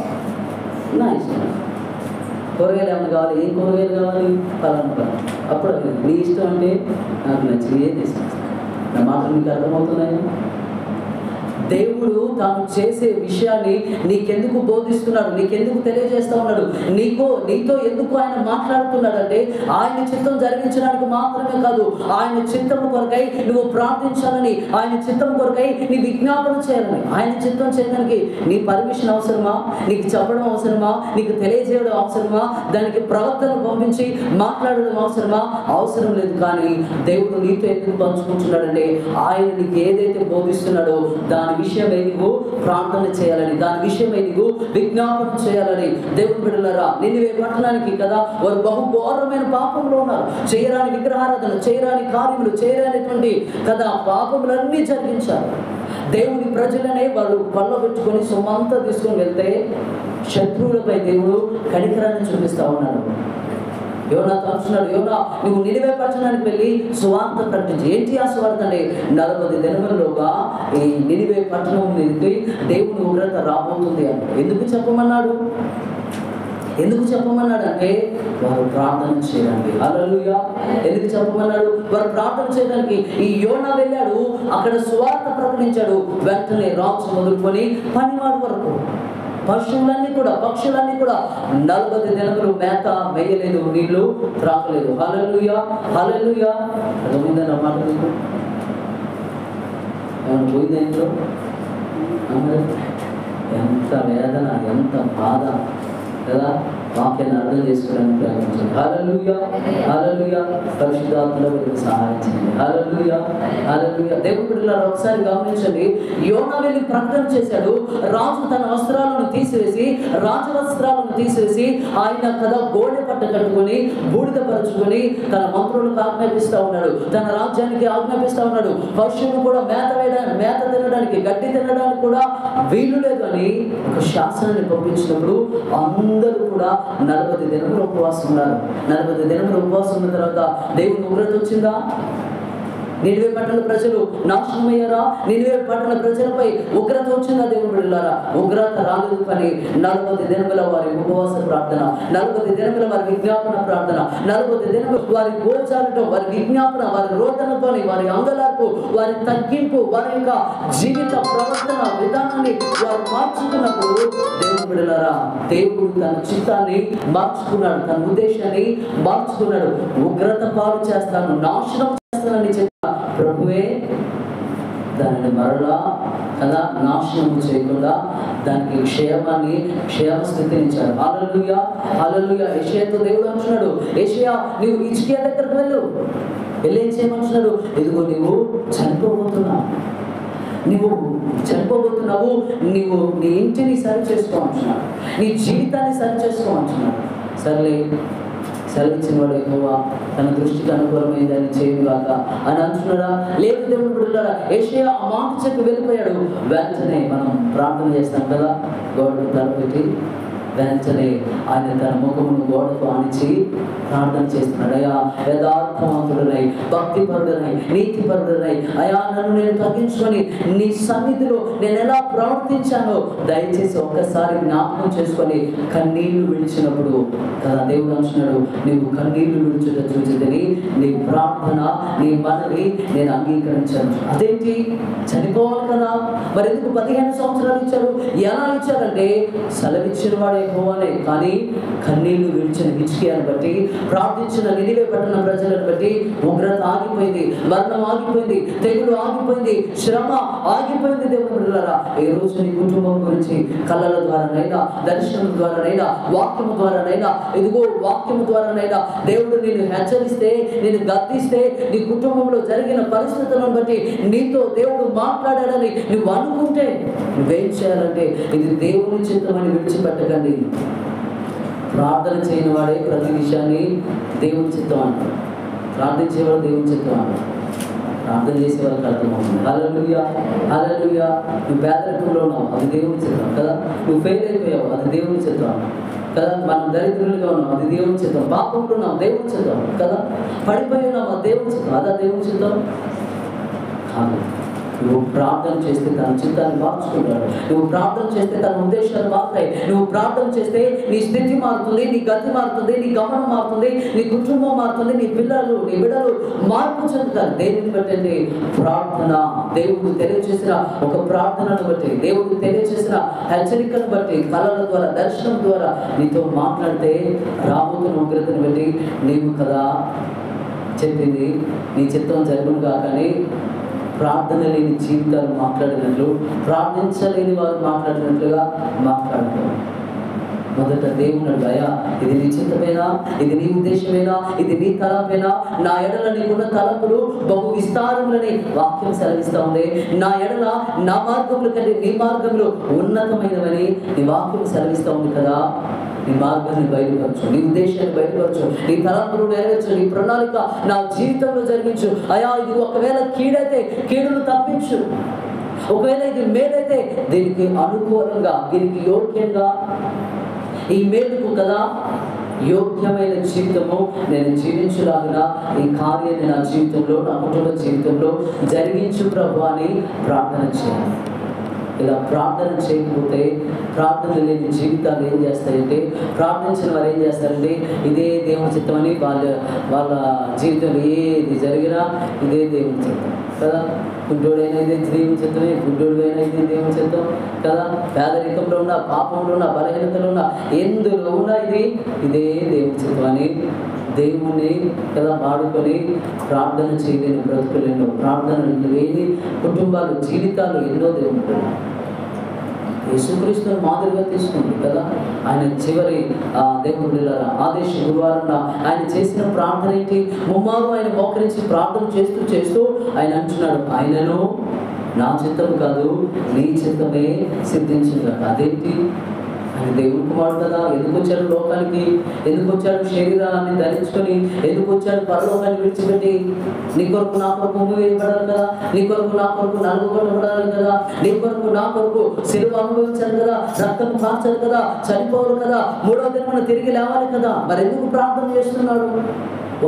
నా ఇష్టం. కూరగాయలు ఏమన్నా కావాలి? ఏం కూరగాయలు కావాలి? పలానా. అప్పుడు నీ ఇష్టం అంటే నాకు నచ్చింది ఏం తీసుకొస్తాను. నా మాటలు మీకు అర్థమవుతున్నాయి? దేవుడు తాను చేసే విషయాన్ని నీకెందుకు బోధిస్తున్నాడు, నీకెందుకు తెలియజేస్తా ఉన్నాడు, నీతో ఎందుకు ఆయన మాట్లాడుతున్నాడంటే ఆయన చిత్తం జరిగించడానికి మాత్రమే కాదు, ఆయన చిత్తం కొరకై నువ్వు ప్రార్థించాలని, ఆయన చిత్తం కొరకై నీ విజ్ఞాపన చేయాలని. ఆయన చిత్తం చేయడానికి నీ పర్మిషన్ అవసరమా? నీకు చెప్పడం అవసరమా? నీకు తెలియజేయడం అవసరమా? దానికి ప్రవక్తను పంపించి మాట్లాడడం అవసరమా? అవసరం లేదు. కానీ దేవుడు నీతో ఎందుకు పంచుకుంటున్నాడంటే ఆయన నీకు ఏదైతే బోధిస్తున్నాడో దాని విషయమై నువ్వు ప్రార్థన చేయాలని, దాని విషయమై నువ్వు విజ్ఞాపన చేయాలని. దేవుని బిడ్డలారా, నినివే పట్టణానికి కదా వారు బహు ఘోరమైన పాపంలో ఉన్నారు. చేయరాని విగ్రహారాధన, చేయరాని కార్యములు, చేయరానిటువంటి కదా పాపములన్నీ జరిగించారు. దేవుని ప్రజలనే వారు పళ్ళ పెట్టుకొని సొమ్మంతా తీసుకొని వెళ్తే శత్రువులపై దేవుడు కనికరాన్ని చూపిస్తా ఉన్నాడు. యోనాతో అంటున్నాడు, యోనా నువ్వు నినివే పట్టణానికి వెళ్ళి సువార్త ప్రకటించి. ఏంటి ఆ సువార్త అంటే 40 దినములలోగా ఈ నినివే పట్టణం మీదకి దేవుని ఉగ్రత రాబోతుంది అని. ఎందుకు చెప్పమన్నాడు? అంటే వారు ప్రార్థన చేయడానికి. హల్లెలూయా. ఎందుకు చెప్పమన్నాడు? వారు ప్రార్థన చేయడానికి. ఈ యోనా వెళ్ళాడు, అక్కడ సువార్త ప్రకటించాడు. వెంటనే రాజు మొదలుకొని పనివాడు వరకు పశువులన్నీ కూడా పక్షులన్నీ కూడా 40 దినములు మేత వేయలేదు, నీళ్లు త్రాగలేదు. హల్లెలూయా. అర్థమైందని మాట మీకు ఏమైనా పోయింది ఇంట్లో? ఎంత వేదన, ఎంత బాధ కదా. వాక్యాన్ని అర్థం చేసుకోవడానికి ప్రయత్నించండి. హల్లెలూయా. పరిశుద్ధాత్మలో మీకు సహాయం చేయండి. హల్లెలూయా. దేవుని బిడ్డలారా ఒకసారి గమనించండి. యోనా వెళ్ళి ప్రకటన చేశాడు. రాజు తన వస్త్రాలను తీసివేసి, రాజవస్త్రాలను తీసివేసి ఆయన కదా గోడె పట్ట కట్టుకొని బూడిదపరుచుకొని తన మంత్రులకు ఆజ్ఞాపిస్తూ ఉన్నాడు, తన రాజ్యానికి ఆజ్ఞాపిస్తూ ఉన్నాడు. పశువులు కూడా మేత తినడానికి, గడ్డి తినడానికి కూడా వీలు లేదు అని ఒక శాసనాన్ని పంపించినప్పుడు అందరూ కూడా 40 దినములు ఉపవాసం ఉన్నారు. 40 దినములు ఉపవాసం ఉన్న తర్వాత దేవుని ఉగ్రత వచ్చిందా? నినివే పట్టణ ప్రజలు నాశనమయ్యారా? నినివే పట్టణ ప్రజలపై ఉగ్రత వచ్చిందా? దేవుని బిడ్డలారా ఉగ్రత రాలేదు. కానీ 40 దినముల వారి ఉపవాస ప్రార్థన, 40 దినముల వారి విజ్ఞాపన ప్రార్థన, 40 దినములు వారి గోచారటం, వారి విజ్ఞాపన, వారి రోదనతో, వారి అంగలార్పు, వారి తగ్గింపు, వారి యొక్క జీవిత ప్రవర్తన విధానాన్ని వారు మార్చుకున్నప్పుడు దేవుని బిడ్డలారా దేవుడు తన చిత్తాన్ని మార్చుకున్నాడు, తన ఉద్దేశాన్ని మార్చుకున్నాడు. ఉగ్రత పాలు చేస్తాను, నాశనం చేస్తానని చెప్పిన ప్రభువే దానిని మరలా కదా నాశనము చేయకుండా దానికి క్షేమస్థితిని ఇచ్చాడు. హల్లెలూయా. యెషయాతో దేవుడు అంటున్నాడు, యెషయా నీవు హిజ్కియా దగ్గరకు వెళ్ళి ఏం చేయమంటున్నాడు? ఇదిగో నీవు చనిపోబోతున్నావు, నీవు నీ ఇంటిని సరి చేసుకోమంటున్నాడు, నీ జీవితాన్ని సరి చేసుకోమంటున్నాడు. సర్లే సెలవిచ్చిన వాడు యెహోవా తన దృష్టికి అనుకూలమైందని చేయగాక అని అంటున్నాడా? లేదు దేవుని బిడ్డలారా యెషయా ఆ మాట చెప్పి వెళ్ళిపోయాడు. వెంటనే మనం ప్రార్థన చేస్తాం కదా, గోడకు తలపెట్టి వెంటనే ఆయన తన ముఖమును గోడకు ఆనిచి ప్రార్థన చేస్తున్నాడు. అయ్యా యథార్థవంతుడనై, భక్తిపరుడనై, నీతిపరుడనై అయ్యా నన్ను నేను తగ్గించుకొని నీ సన్నిధిలో నేను ఎలా ప్రవర్తించానో దయచేసి ఒక్కసారి జ్ఞాపకం చేసుకొని కన్నీళ్లు విడిచినప్పుడు కదా దేవుడు అంటున్నాడు, నీవు కన్నీళ్లు విడిచుట చూచితిని, నీ ప్రార్థన, నీ మనవి నేను అంగీకరించాను. అదేంటి? చనిపోవాలి కదా, మరి ఎందుకు 15 సంవత్సరాలు ఇచ్చారు? ఎలా ఇచ్చారంటే సెలవిచ్చిన వాడే యెహోవానే. కానీ కన్నీళ్లు విడిచిన హిజ్కియాను బట్టి, ప్రార్థించిన నినివే పట్టణ ప్రజలను బట్టి ఉగ్రత ఆగిపోయింది, మరణం ఆగిపోయింది, తెగులు ఆగిపోయింది, శ్రమ ఆగిపోయింది. దేవుని బిడ్డలారా ఈ రోజు నీ కుటుంబం గురించి కళ్ళల ద్వారానైనా, దర్శనం ద్వారానైనా, వాక్యము ద్వారానైనా, ఇదిగో వాక్యము ద్వారానైనా దేవుడు నిన్ను హెచ్చరిస్తే, నేను గద్దిస్తే, నీ కుటుంబంలో జరిగిన పరిస్థితులను బట్టి నీతో దేవుడు మాట్లాడాలని నువ్వు అనుకుంటే నువ్వేం చేయాలంటే ఇది దేవుని చిత్తమని విడిచిపెట్టకండి. ప్రార్థన చేయని వాడే ప్రతి విషయాన్ని దేవుని చిత్తం అంటారు, ప్రార్థించేవాడు దేవుని చిత్తం అంటారు, ప్రార్థన చేసేవాళ్ళకి అర్థమవుతుంది. హల్లెలూయా. నువ్వు పేదరికంలో ఉన్నావు, అది దేవుని చిత్తం కదా. నువ్వు ఫెయిల్ అయిపోయావు, అది దేవుని చిత్తం కదా. మనం దరిద్రులుగా ఉన్నాం, అది దేవుని చిత్తం. పాపంలో ఉన్నాం, దేవుని చిత్తం కదా. పడిపోయి ఉన్నాం, అది దేవుని చిత్తం. అదా దేవుని చిత్తం కాదు. నువ్వు ప్రార్థన చేస్తే తన చిత్తాన్ని మార్చుకుంటాడు, నువ్వు ప్రార్థన చేస్తే తన ఉద్దేశాలు మారుతాయి, నువ్వు ప్రార్థన చేస్తే నీ స్థితి మారుతుంది, నీ గతి మారుతుంది, నీ గమనం మారుతుంది, నీ కుటుంబం మారుతుంది, నీ బిడ్డలు మార్పు చెందుతారు. దేనిని బట్టి? ప్రార్థన. దేవుడు తెలియజేసిన ఒక ప్రార్థనను బట్టి, దేవుడు తెలియజేసిన హెచ్చరికను బట్టి, కళల ద్వారా, దర్శనం ద్వారా నీతో మాట్లాడితే రాబోతున్న ఉగ్రతను బట్టి నీవు కదా చెప్పింది నీ చిత్తం జరుగును కాకని ప్రార్థన లేని జీవితాలు మాట్లాడినట్లు, ప్రార్థించలేని వారు మాట్లాడినట్లుగా మాట్లాడతారు. మొదట దేవుని అయ్యా ఇది నీ చిత్తమేనా, ఇది నీ ఉద్దేశమేనా, ఇది నీ తలంపేనా? నా ఎడల నీకున్న తలంపులు బహు విస్తారములని వాక్యం సెలవిస్తూ ఉంది. నా ఎడల నా మార్గముల కంటే నీ మార్గంలో ఉన్నతమైనవని నీ వాక్యం సెలవిస్తూ ఉంది కదా. నీ మార్గాన్ని బయలుపరచు, నీ ఉద్దేశాన్ని బయలుపరచు, నీ తలంపులు నెరవేర్చు, నీ ప్రణాళిక నా జీవితంలో జరిగించు. అయా ఇది ఒకవేళ కీడైతే కీడును తప్పించు, ఒకవేళ ఇది మేలైతే దీనికి అనుకూలంగా, దీనికి యోగ్యంగా, ఈ మేలుకు కదా యోగ్యమైన జీవితము నేను జీవించలాగిన ఈ కార్యాన్ని నా జీవితంలో, నా కుటుంబ జీవితంలో జరిగించు ప్రభు అని ప్రార్థన చేయాలి. ఇలా ప్రార్థన చేయకపోతే, ప్రార్థన లేని జీవితాలు ఏం చేస్తాయంటే, ప్రార్థించిన వారు ఏం చేస్తారంటే ఇదే దేవుని చిత్తం అని వాళ్ళ జీవితంలో ఏది జరిగినా ఇదే దేవుని చిత్తం కదా. గుడ్డోడైనా ఇదే దేవుని చిత్తమే, గుడ్డోడైనా ఇదే దేవుని చిత్తం కదా. పేదరికంలో ఉన్న, పాపంలో ఉన్న, బలహీనతలో ఉన్న, ఎందులో ఉన్నా ఇదే దేవుని చిత్తం అని దేవుణ్ణి కదా వాడుకొని ప్రార్థన చేయలేని బ్రతుకులు ఎన్నో, ప్రార్థన లేని కుటుంబాలు, జీవితాలు ఎన్నో దేవుడు. యేసుక్రీస్తుని మాదిరిగా తీసుకోండి కదా. ఆయన చివరి దేవుడు ఆదేశ గురువారం ఆయన చేసిన ప్రార్థన ఏంటి? ముమ్మారు ఆయన మోకరించి ప్రార్థన చేస్తూ ఆయన అంటున్నాడు, ఆయనను నా చిత్తం కాదు నీ చిత్తమే సిద్ధించింది. అదేంటి? ఆయన దేవుని కుమారుడు కదా. ఎందుకు వచ్చాడు లోకానికి? ఎందుకు వచ్చాడు శరీరాన్ని ధరించుకొని? ఎందుకు వచ్చాడు పరలోకాన్ని విడిచిపెట్టి? నీ కొరకు నా కొరకు ఉమ్మి వేయబడాలి కదా, నీ కొరకు నా కొరకు నలుగుబడబడాలి కదా, నీ కొరకు నా కొరకు సిలువ అనుభవించాలి కదా, రక్తం కాల్చాలి కదా, చనిపోవాలి కదా, 3వ దినమున తిరిగి లేవాలి కదా. మరి ఎందుకు ప్రార్థన చేస్తున్నాడు?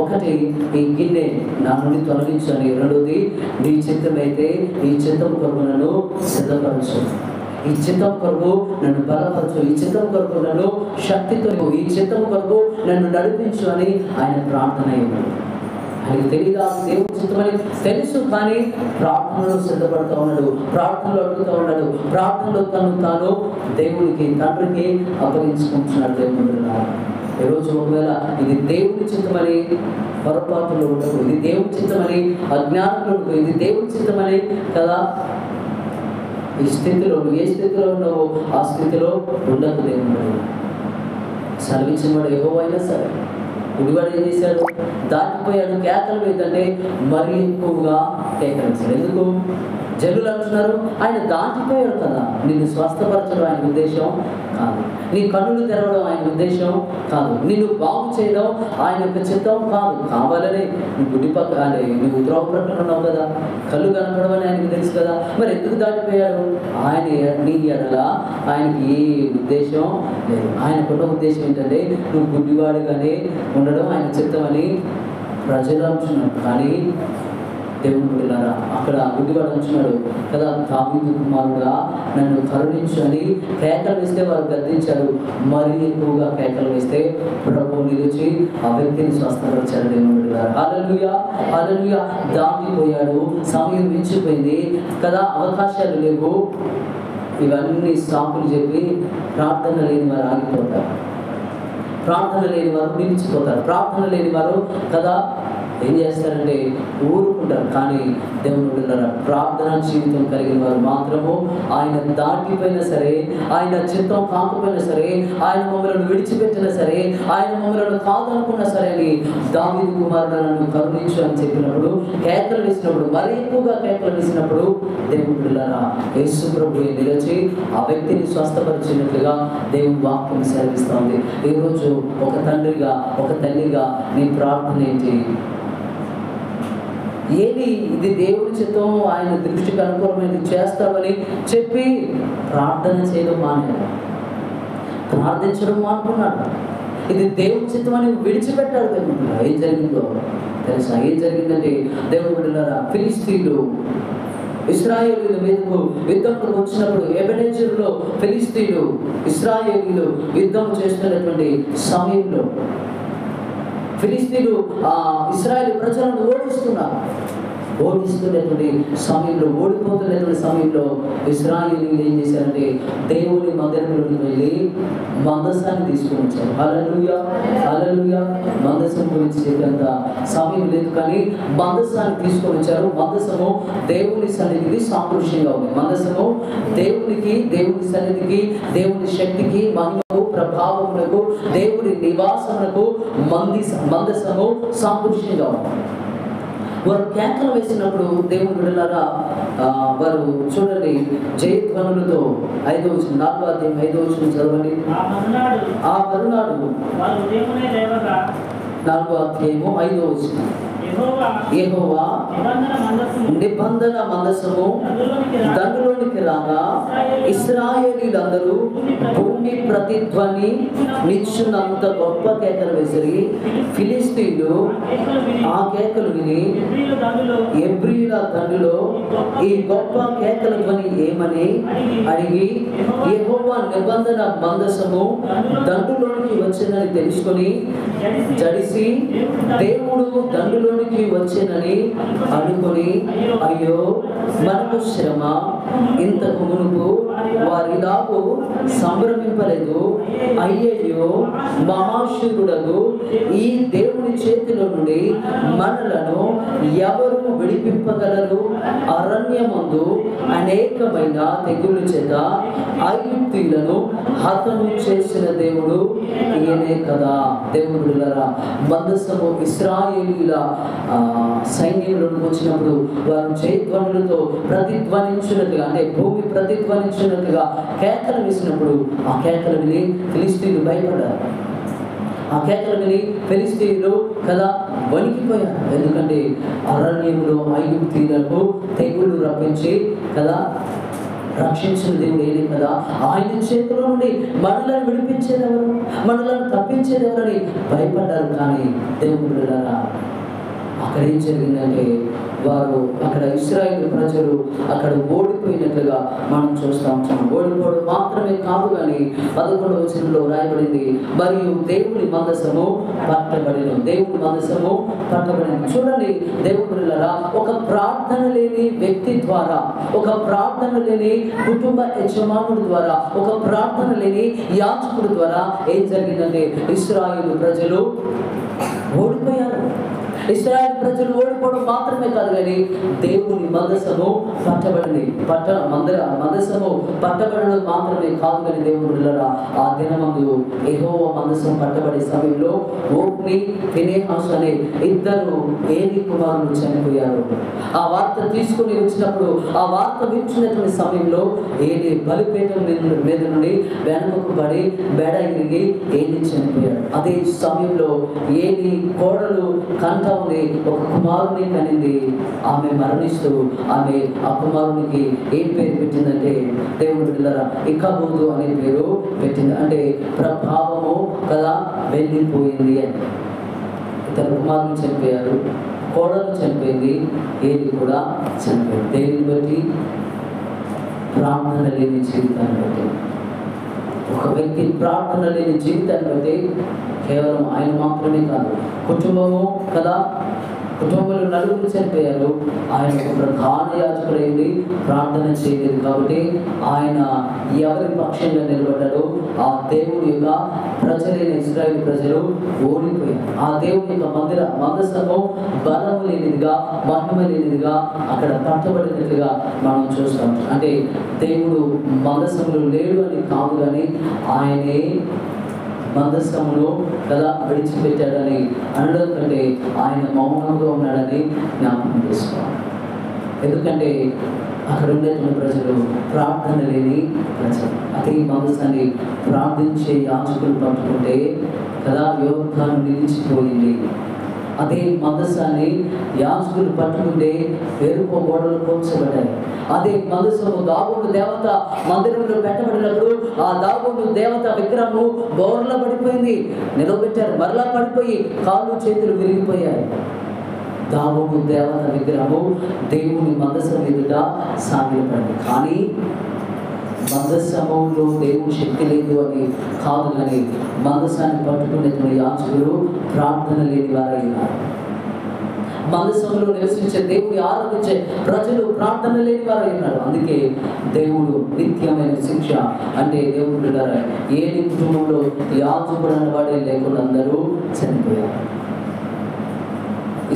ఒకటి, ఈ గిన్నె నా నుండి తొలగించని. రెండోది, నీ చిత్తమైతే ఈ చిత్తం కొరకు నన్ను సిద్ధపరచు, ఈ చిత్తం కొరకు నన్ను బలపరచు, ఈ చిత్తం కొరకు నన్ను శక్తితో, ఈ చిత్తం కొరకు నన్ను నడిపించు అని ఆయన ప్రార్థన అయ్యాడు. ఆయనకు తెలియదు దేవుని చిత్తమని తెలుసు, కానీ ప్రార్థనలో సిద్ధపడుతూ ఉన్నాడు, ప్రార్థనలో అడుగుతూ ఉన్నాడు, ప్రార్థనలో తాను దేవునికి, తండ్రికి అప్పగించుకుంటున్నాడు. దేవుడు ఈరోజు ఒకవేళ ఇది దేవుని చిత్తమని పొరపాటులో ఉండదు, ఇది దేవుని చిత్తమని అజ్ఞానంలో ఉండదు, ఇది దేవుని చిత్తమని కదా ఈ స్థితిలో, ఏ స్థితిలో ఉన్నావో ఆ స్థితిలో ఉండకు. దేవుడు సెలవిచ్చిన వాడు యెహోవా అయినా సరే, గుడివాడు ఏం చేశాడు? దాటిపోయాడు. కేకలు వేద్దంటే మరీ ఎక్కువగా కేకలు వేశాడు. ఎందుకు? జనులు అంటున్నారు ఆయన దాటిపోయాడు కదా. నిన్ను స్వస్థపరచడం ఆయన ఉద్దేశం కాదు, నీ కన్నులు తెరవడం ఆయన ఉద్దేశం కాదు, నిన్ను బాగు చేయడం ఆయన యొక్క చిత్తం కాదు. కావాలని నువ్వు గుడి పక్క నువ్వు ద్రోహ ప్రకటన ఉన్నావు కదా, కళ్ళు కనపడడం అని ఆయనకు తెలుసు కదా. మరి ఎందుకు దాటిపోయాడు? ఆయన నీ ఎడల ఆయనకి ఏ ఉద్దేశం లేదు. ఆయనకున్న ఉద్దేశం ఏంటంటే నువ్వు గుడ్డివాడిగానే ఉండడం ఆయన చిత్తం అని ప్రజలు అంటున్నాడు. కానీ దేవుని బిడ్డలారా, అక్కడ గుడ్డివాడు అంటున్నాడు కదా, దావీదు కుమారుడా నన్ను కరుణించు అని కేకలు వేస్తే వారు గద్దించారు. మరీ ఎక్కువగా కేకలు వేస్తే ప్రభువు నిలిచి ఆ వ్యక్తిని స్వస్థపరిచాడు. దేవుని బిడ్డలారా, హల్లెలూయా, హల్లెలూయా. దాటిపోయాడు, సమయం మించిపోయింది కదా, అవకాశాలు లేవు. ఇవన్నీ సాకులు చెప్పి ప్రార్థన లేని వారు ఆగిపోతారు, ప్రార్థన లేని వారు నిలిచిపోతారు, ప్రార్థన లేని వారు కదా ఏం చేస్తారంటే ఊరుకుంటారు. కానీ దేవుని బిడ్డలారా, ప్రార్థన జీవితం కలిగిన వారు మాత్రము ఆయన దాటిపోయినా సరే, ఆయన చిత్తం కాకపోయినా సరే, ఆయన మమ్మల్ని విడిచిపెట్టినా సరే, ఆయన మమ్మల్ని కాదనుకున్నా సరే అని దావీదు కుమారుడు నన్ను కరుణించు అని చెప్పినప్పుడు, కేకలు వేసినప్పుడు, మరీ ఎక్కువగా కేకలు వేసినప్పుడు దేవుని బిడ్డలారా యేసు ప్రభువే నిలిచి ఆ వ్యక్తిని స్వస్థపరిచినట్లుగా దేవుని వాక్యం సెలవిస్తూ ఉంది. ఈరోజు ఒక తండ్రిగా, ఒక తల్లిగా నీ ప్రార్థన ఏంటి? ఏది ఇది దేవుని చిత్తం, ఆయన దృష్టికి అనుకూలమైనది చేస్తామని చెప్పి ప్రార్థన చేయడం మానేడు, ప్రార్థించడం మానుకున్నాడు. ఇది దేవుని చిత్తం అని విడిచిపెట్టాడు. దేవుడు ఏం జరిగిందో తెలుసా? ఏం జరిగిందంటే దేవుని బిడ్డలారా, ఫిలిస్తీయులు ఇశ్రాయేలీయుల మీదకు యుద్ధంకు వచ్చినప్పుడు, ఎబెనెజరులో ఫిలిస్తీయులు ఇశ్రాయేలీయులు యుద్ధం చేస్తున్నటువంటి సమయంలో ఫిలిస్తీయులు ఇశ్రాయేలు ప్రజలను ఓడిస్తున్నటువంటి సమయంలో, ఓడిపోతున్నటువంటి సమయంలో ఇశ్రాయేలీయులు ఏం చేశారంటే దేవుని మందిరంలోకి వెళ్ళి మందసాన్ని తీసుకొని వచ్చారు. హల్లెలూయా, హల్లెలూయా. మందసం గురించి చెప్పేంత సమయం లేదు, కానీ మందసాన్ని తీసుకొని వచ్చారు. మందసము దేవుని సన్నిధికి సాదృశ్యంగా ఉంది. మందసము దేవునికి, దేవుని సన్నిధికి, దేవుని శక్తికి, మహిమకు, ప్రభావములకు, దేవుని నివాసములకు మందసము సాదృశ్యంగా ఉంది. వారు కేకలు వేసినప్పుడు దేవుని బిడ్డలారా, వారు చూడండి జయధ్వనులతో 5వ వచనం, 4వ అధ్యాయం 5వ వచనం చదవండి. ఆ మరునాడు 4వ అధ్యాయము 5వ వచనం, యెహోవా నిబంధన మందసము దండులోనికి రాగా ఇశ్రాయేలీలందరూ భూమి ప్రతిధ్వని నిచ్చునంత గొప్ప కేకలు విసిరి ఫిలిష్తీయులు ఆ కేకలు విని ఎబ్రీల దండులో ఈ గొప్ప కేకల ధ్వని ఏమని అడిగి యెహోవా నిబంధన మందసము దండులోనికి వచ్చిందని తెలుసుకొని జడిసి దేవుడు దండులోనికి వచ్చిందని అనుకొని అయ్యో మనకు శ్రమ, ఇంతకు మునుపు వారిలాగు సంభ్రమింపలేదు, అయ్యయ్యో మహాశూరుడగు ఈ దేవుని చేతిలో నుండి మనలను ఎవరు విడిపింపగలరు? అరణ్యమందు అనేకమైన తెగులు చేత ఐగుప్తీయులను హతము చేసిన దేవుడు ఈయనే కదా. దేవుడులరా, మందసము ఇశ్రాయేలీల సైన్యంలోకి వచ్చినప్పుడు వారు జయధ్వనులతో ప్రతిధ్వనించినట్టుగా, అంటే భూమి ప్రతిధ్వనించినట్టుగా కేకలు వేసినప్పుడు ఆ కేకలు విని ఫిలిష్తీయులు భయపడ్డారు. ఆ కేకలు విని ఫిలిష్తీయులు కదా వణికిపోయారు. ఎందుకంటే అరణ్యంలో ఐగుప్తీయులకు తెగులు రప్పించి కదా రక్షించిన దేవుడు ఏదే కదా. ఆయన చేతిలో నుండి మనలను విడిపించేదెవరు, మనలను తప్పించేదెవరని భయపడ్డారు. కానీ దేవుడు అక్కడ ఏం జరిగిందంటే వారు అక్కడ ఇశ్రాయేలు ప్రజలు అక్కడ ఓడిపోయినట్లుగా మనం చూస్తూ ఉంటాం. ఓడిపోవడం మాత్రమే కాదు కానీ 11వ వచనంలో రాయబడింది, మరియు దేవుని మందసము పట్టబడిన, దేవుని మందసము పట్టబడింది. చూడండి దేవుడులరా, ఒక ప్రార్థన లేని వ్యక్తి ద్వారా, ఒక ప్రార్థన లేని కుటుంబ యజమానుడి ద్వారా, ఒక ప్రార్థన లేని యాజకుడి ద్వారా ఏం జరిగిందంటే ఇశ్రాయేలు ప్రజలు ఓడిపోయారు. ఇశ్రాయేలు ప్రజలు ఓడిపోవడం మాత్రమే కాదు కానీ దేవుని మందసము పట్టబడింది. మందసము పట్టబడడం మాత్రమే కాదు కానీ దేవుడులరా, ఆ దినమందు యెహోవా మందసం పట్టబడే సమయంలో ఓఫ్ని, ఫీనెహాసు అనే ఇద్దరు ఏలీ కుమారులు చనిపోయారు. ఆ వార్త తీసుకుని వచ్చినప్పుడు, ఆ వార్త విచ్చినటువంటి సమయంలో ఏలీ బలిపీఠం మీద నుండి వెనకకు పడి బెడ ఇరిగి ఏలీ చనిపోయాడు. అదే సమయంలో ఏలీ కోడలు కంట ఒక కుమారుని కనింది. ఆమె మరణిస్తూ ఆమె ఆ కుమారునికి ఏం పేరు పెట్టిందంటే దేవుడి పిల్లరా ఇకబోదు అనే పేరు పెట్టింది. అంటే ప్రభావము కదా వెళ్ళిపోయింది అని. ఇతర కుమారులు చనిపోయారు, కోడలు చనిపోయింది, ఏది కూడా చనిపోయింది. దేనిని బట్టి? ప్రార్థన లేని జీవితాన్ని బట్టి. ఒక వ్యక్తి ప్రార్థన లేని జీవితాన్ని బట్టి కేవలం ఆయన మాత్రమే కాదు, కుటుంబము కదా, కుటుంబంలో నలుగురు చనిపోయారు. ఆయన ఒక ప్రధాన యాజకుడైంది ప్రార్థన చేయలేదు కాబట్టి ఆయన ఎవరి పక్షంగా నిలబడ్డాడో ఆ దేవుడి యొక్క ప్రజలైన ఇశ్రాయేలు ప్రజలు ఓడిపోయారు. ఆ దేవుడి యొక్క మందసము బలము లేనిదిగా, మహిమ లేనిదిగా అక్కడ పట్టబడినట్లుగా మనం చూస్తాం. అంటే దేవుడు మందసములో లేడు అని కాదు కానీ ఆయనే మందసములో కదా విడిచిపెట్టాడని అనడం కంటే ఆయన మౌనంగా ఉన్నాడని జ్ఞాపకం చేసుకోవాలి. ఎందుకంటే అక్కడ ఉండేటువంటి ప్రజలు ప్రార్థన లేని ప్రజలు. అదే మందసాన్ని ప్రార్థించే యాజకులు పట్టుకుంటే కదా యోర్దాను నిలిచిపోయింది. అదే మందసాన్ని యాజకులు పట్టుకుంటే ఎరుపు గోడలు పోల్చబడ్డాయి. అదే మందసము దాగోను దేవత మందిరంలో పెట్టబడినప్పుడు ఆ దాగోను దేవత విగ్రహము బోర్ల పడిపోయింది. నిలబెట్టారు, మరలా పడిపోయి కాళ్ళు చేతులు విరిగిపోయాయి. దాగోను దేవత విగ్రహము దేవుని మందసం ఎదుట సాగిలపడింది. కానీ మందసములో దేవుని శక్తి లేదు అని కాదు కానీ మందసాన్ని పట్టుకునేటువంటి యాజకులు ప్రార్థన లేని వారైనారు. మందసములో నివసించే దేవుని ఆరాధించే ప్రజలు ప్రార్థన లేని వారైనారు. అందుకే దేవుడు నిత్యమైన శిక్ష అంటే దేవుడు ఏది కుటుంబంలో యాజకుడు అన్నవాడే లేకుండా అందరూ చనిపోయారు.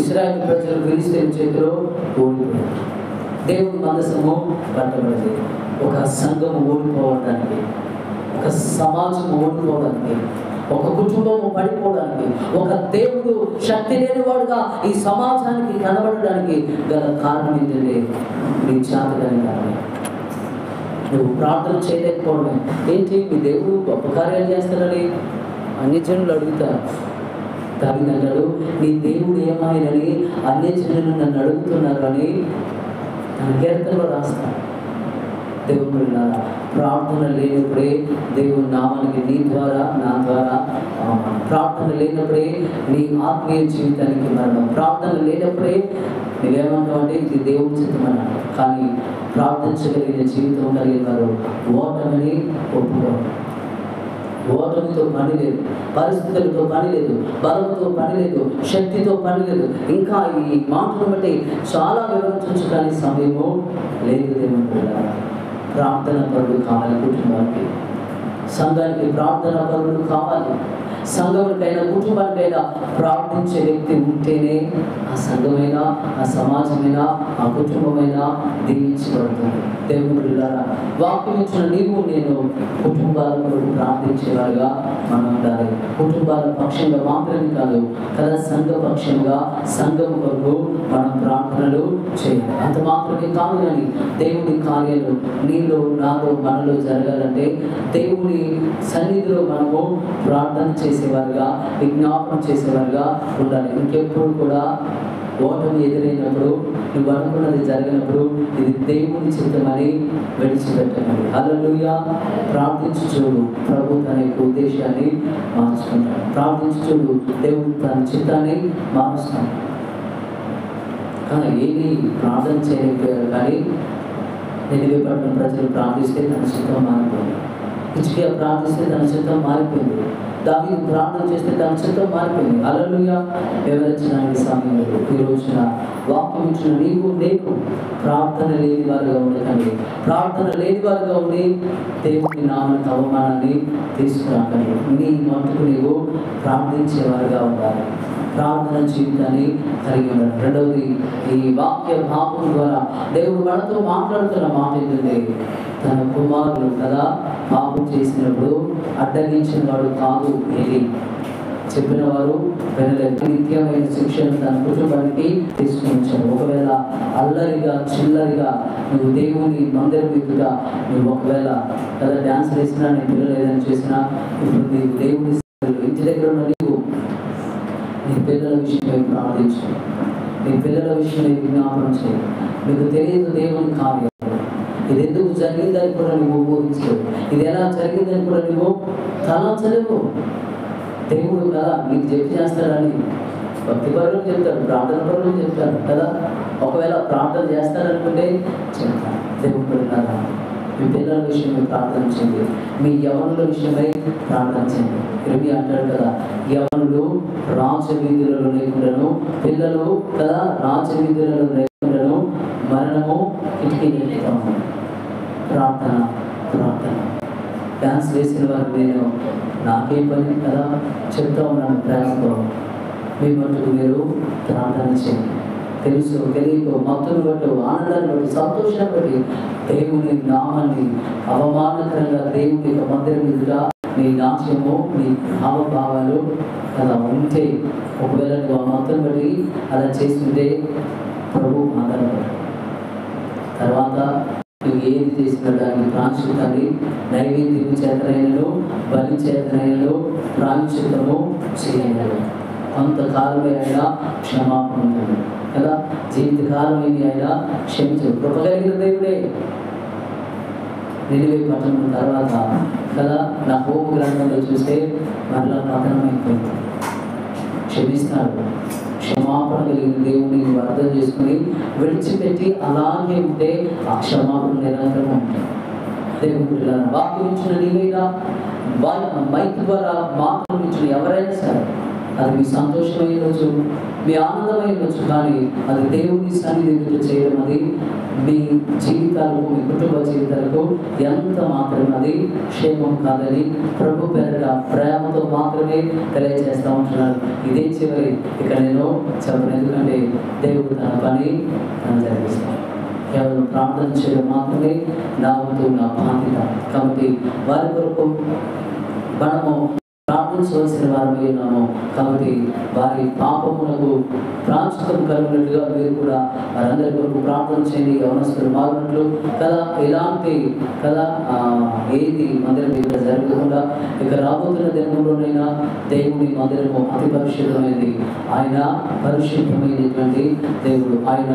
ఇశ్రాయేలు ప్రజలు ఫిలిష్తీయుల చేతిలో ఓడిపోయారు. దేవుని మందసము పట్టబడింది. ఒక సంఘము ఓడిపోవడానికి, ఒక సమాజం ఓడిపోవడానికి, ఒక కుటుంబము పడిపోవడానికి, ఒక దేవుడు శక్తి లేనివాడుగా ఈ సమాజానికి కనబడడానికి గల కారణం ఏంటంటే నీ చేతగాని కారణం. నువ్వు ప్రార్థన చేయలేకపోవడమే. ఏంటి మీ దేవుడు గొప్ప కార్యాలు చేస్తారని అన్ని జనులు అడుగుతారు. దావీదు అంటాడు, నీ దేవుడు ఏమాయనని అన్యజనులు నన్ను అడుగుతున్నారు అని తన కీర్తనలో రాస్తాడు. దేవుడు ప్రార్థన లేనప్పుడే దేవుని నామానికి నీ ద్వారా నా ద్వారా ప్రార్థన లేనప్పుడే నీ ఆత్మీయ జీవితానికి మరణం. ప్రార్థన లేనప్పుడే నువ్వేమంటావు అంటే ఇది దేవుని చిత్తం అన్నాడు. కానీ ప్రార్థించగలిగిన జీవితం కలిగిన వారు ఓటమిని ఒప్పుకోరు. ఓటమితో పని లేదు, పరిస్థితులతో పని లేదు, బలంతో పని లేదు, శక్తితో పని లేదు. ఇంకా ఈ మాటను బట్టి చాలా వివరించవచ్చు, కానీ సమయము లేదు. దేవుడు ప్రార్థన పరులు కావాలి. కుటుంబానికి, సంఘానికి ప్రార్థన పరులు కావాలి. సంఘమునికైనా కుటుంబానికైనా ప్రార్థించే వ్యక్తి ఉంటేనే ఆ సంఘమైనా, ఆ సమాజమైనా, ఆ కుటుంబమైనా దీవించబడుతుంది. దేవుడు వాక్యం ఇచ్చిన నీవు నేను కుటుంబాల కొరకు ప్రార్థించేవారుగా మనం ఉండాలి. కుటుంబాల పక్షంగా మాత్రమే కాదు కదా, సంఘ పక్షంగా సంఘం కొరకు మనం ప్రార్థనలు చేయాలి. అంత మాత్రమే కాదు, కానీ దేవుని కార్యాలు నీలో నాలో మనలో జరగాలంటే దేవుని సన్నిధిలో మనము ప్రార్థన చేసేవారుగా, విజ్ఞాపన చేసేవారుగా ఉండాలి. ఇంకెప్పుడు కూడా ఓటమి ఎదురైనప్పుడు, నువ్వు అనుకున్నది జరిగినప్పుడు ఇది దేవుని చిత్తమని విడిచిపెట్టండి. హల్లెలూయా. ప్రార్థించు చూడు, ప్రభు తన యొక్క ఉద్దేశాన్ని మార్చుకుంటాడు. ప్రార్థించు చూడు, దేవుడు తన చిత్తాన్ని మారుస్తాడు. కానీ ఏమి ప్రార్థన చేయలేకపోయారు. కానీ నినివే పట్టణ ప్రజలు ప్రార్థిస్తే తన చిత్తం మారిపోయింది. హిజ్కియా ప్రార్థిస్తే తన చిత్తం మారిపోయింది. దావీదు ప్రార్థన చేస్తే తన చిత్తం మారిపోయింది. హల్లెలూయా. వివరించడానికి సమయంలో ఈ రోజున వాక్యం ఇచ్చిన నీవు నేను ప్రార్థన లేని వారుగా ఉండకండి. ప్రార్థన లేని వారుగా ఉండి దేవుని నామానికి అవమానాన్ని తీసుకురాకండి. నీ మట్టుకు నీవు ప్రార్థించేవారుగా ఉండాలి. ప్రార్థన జీవితాన్ని కలిగి ఉండాలి. రెండవది, ఈ వాక్య భావం ద్వారా దేవుడు మనతో మాట్లాడుతున్న మాట ఏంటంటే, తన కుమారులు కదా పాపం చేసినప్పుడు అడ్డగించిన వాడు కాదు ఏది చెప్పిన వారు వినలేదు. నిత్యమైన శిక్షను తన కుటుంబానికి తీసుకుని ఒకవేళ అల్లరిగా చిల్లరిగా నువ్వు దేవుని మందిరం మీదుగా నువ్వు ఒకవేళ కదా డ్యాన్స్ వేసినా, నీ పిల్లలు ఏదైనా చేసినా, ఇప్పుడు నీవు దేవుని ఇంటి దగ్గర ఉన్న నీవు నీ పిల్లల విషయమై ప్రార్థించు, నీ పిల్లల విషయమై విజ్ఞాపనం చేయి. నీకు తెలియదు దేవుని కార్యం, ఇది ఎందుకు జరిగిందని కూడా నువ్వు ఊహించలేవు, ఇది ఎలా జరిగిందని కూడా నువ్వు తలంచలేవు. దేవుడు కదా నీకు చెప్పి చేస్తాడని భక్తి పరులు చెప్తాడు, ప్రార్థన పరులు చెప్తాడు కదా. ఒకవేళ ప్రార్థన చేస్తాడనుకుంటే చెప్తాను. దేవుడు కదా మీ పిల్లల విషయమై ప్రార్థన చేయండి, మీ యవనుల విషయమై ప్రార్థన చేయండి. ఇరవై అంటాడు కదా, యవనులు రాజవీధులలో లేకుండాను, పిల్లలు కదా రాజవీధులలో లేకుండాను మరణము కిటికీ నిలుపుతాము. ప్రార్థన ప్రార్థన. డ్యాన్స్ వేసిన వారికి నేను నాకేం పని కదా చెప్తా ఉన్నాను ప్రేమతో. మీ మటుకు మీరు ప్రార్థన చేయండి. తెలుసు తెలియకో, మత్తును బట్టి, ఆనందాన్ని బట్టి, సంతోషాన్ని బట్టి దేవుని నామాన్ని అవమానకరంగా దేవుని యొక్క మందిరం మీదుగా నీ నాట్యము, నీ హావభావాలు అలా ఉంటే, ఒకవేళ నువ్వు ఆ మత్తును బట్టి అలా చేస్తుంటే ప్రభు మాట్లాడతాడు. తర్వాత నువ్వు ఏది చేసిన దానికి ప్రాయశ్చిత్తాన్ని నైవేద్యం చేతనైనను, బలి చేతనైనను ప్రాయశ్చిత్తము చేయగలడు. కొంతకాలమే అయినా క్షమాపణ ఉంటుంది కదా, జీవితకాలమైన అయినా క్షమించడు. కృప కలిగిన దేవుడే. నినివే పట్టణం తర్వాత కదా నా హోమ గ్రంథంలో చూస్తే మరలా పతనమైపోయింది. క్షమిస్తాడు. క్షమాపణ కలిగిన దేవుని నువ్వు అర్థం చేసుకుని విడిచిపెట్టి అలాగే ఉంటే ఆ క్షమాపణ నిరంతరం ఉంటుంది. దేవుడు వాక్యం ఇచ్చిన నీవైనా, మైక్ ద్వారా మాటలు ఇచ్చిన ఎవరైనా సరే, అది మీ సంతోషమైనచ్చు, మీ ఆనందమైనచ్చు, కానీ అది దేవుని సన్నిధిలో చేయడం అది మీ జీవితాలకు, మీ కుటుంబ జీవితాలకు ఎంత మాత్రం అది క్షేమం కాదని ప్రభు పేరిట ప్రేమతో మాత్రమే తెలియజేస్తూ ఉంటున్నారు. ఇదే చివరి ఇక నేను చెప్పను, ఎందుకంటే దేవుడు తన పని తను జరిగిస్తాను. కేవలం ప్రార్థన చేయడం మాత్రమే నా వంతు, నా బాధ్యత. కాబట్టి వారి కొరకు మనము ప్రార్థించవలసిన వారమై ఉన్నాము. కాబట్టి వారి పాపములకు ప్రాయశ్చిత్తం కలిగినట్లుగా మీరు కూడా వారందరి కొరకు ప్రార్థన చేయండి. యవనస్తులు మారినట్లు కదా, ఎలాంటి కదా ఏది మందిరం ఇక్కడ జరగకుండా ఇక రాబోతున్న దినంలోనైనా దేవుని మందిరము అతి పరిశుద్ధమైనది. ఆయన పరిశుద్ధమైనటువంటి దేవుడు, ఆయన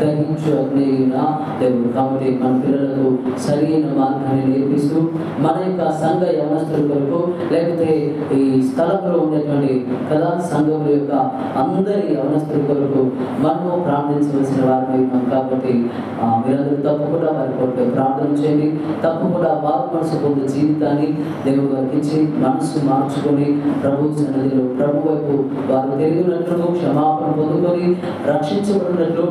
దహించు అగ్నేయున దేవుడు. కాబట్టి మన పిల్లలకు సరైన మార్గాన్ని నేర్పిస్తూ మన యొక్క సంఘ యవనస్తుల కొరకు, లేకపోతే ఈ స్థలంలో ఉండేటువంటి కదా సంఘముల యొక్క అందరి యవనస్తుల కొరకు మనము ప్రార్థించవలసిన వారిని ఉన్నాం. కాబట్టి మీరందరూ తప్పకుండా వారి కొరకు ప్రార్థన చేయండి. తప్పకుండా వారు మనసు పొందే జీవితాన్ని దేవుడు వారికి ఇచ్చి మనసు మార్చుకొని ప్రభు సన్నిధిలో ప్రభు వైపు వారు తిరిగినట్లు క్షమాపణ పొందుకొని రక్షించబడినట్లు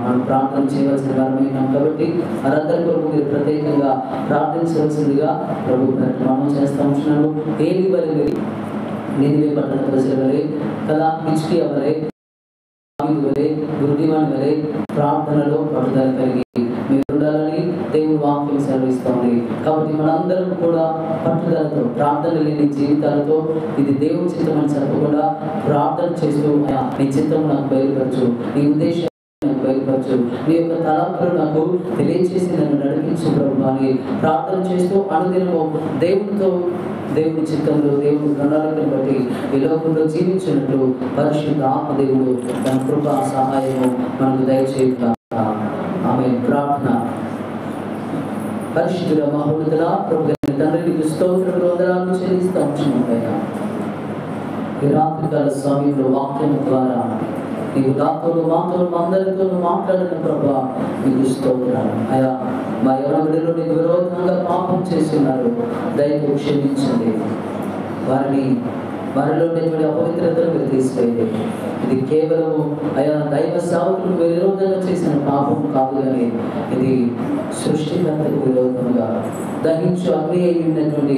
మనం ప్రార్థన చేయవలసిన వారిని ఉన్నాం. కాబట్టి వారందరి కొరకు మీరు ప్రత్యేకంగా ప్రార్థించవలసిందిగా ప్రభు మనం చేస్తూ ఉంటున్నాను. ఏది వరే నిధివే పట్టణ ప్రజల వలె కదా, హిజ్కియా వలె, దావీదు వలె, గురుడివాని వలె ప్రార్థనలో పట్టుదల కలిగి మీరు ఉండాలని దేవుని వాక్యం సెలవిస్తోంది. కాబట్టి మనందరం కూడా పట్టుదలతో, ప్రార్థన లేని జీవితాలతో ఇది దేవుని చిత్తం అని చెప్పకుండా ప్రార్థన చేస్తూ నీ చిత్తం నాకు బయలుపరచు, నీ ఉద్దేశం బయలుపరచు, నీ యొక్క తలంపులు నాకు తెలియజేసి నన్ను నడిపించు ప్రభు అని ప్రార్థన చేస్తూ అనుదినము దేవునితో, దేవుని చిత్తంలో, దేవుని ప్రణాళికను బట్టి ఈ లోకంలో జీవించినట్లు పరిశుద్ధ ఆత్మదేవుడు తన కృపా సహాయము మనకు దయచేయుగా. ఆమె ప్రార్థన. పరిశుద్ధుల మహోన్నతుల ప్రభు తండ్రికి స్తోత్రములు వందనాలు చెల్లిస్తూ ఉంటున్నాం. ఈ రాత్రికాల సమయంలో వాక్యం ద్వారా నీవు నాతో మాతో అందరితో మాట్లాడిన ప్రభా నీకు స్తోత్రాలు. అయా మా యవన బిడ్డలు నీకు విరోధంగా పాపం చేస్తున్నారు, దయతో క్షమించండి. వారిలో ఉన్నటువంటి అపవిత్రతను మీరు తీసివేయండి. ఇది కేవలము అయా దైవ సేవకులకు విరోధంగా చేసిన పాపం కాదు, కానీ ఇది సృష్టికర్తకు విరోధంగా దహించు అగ్ని అయి ఉన్నటువంటి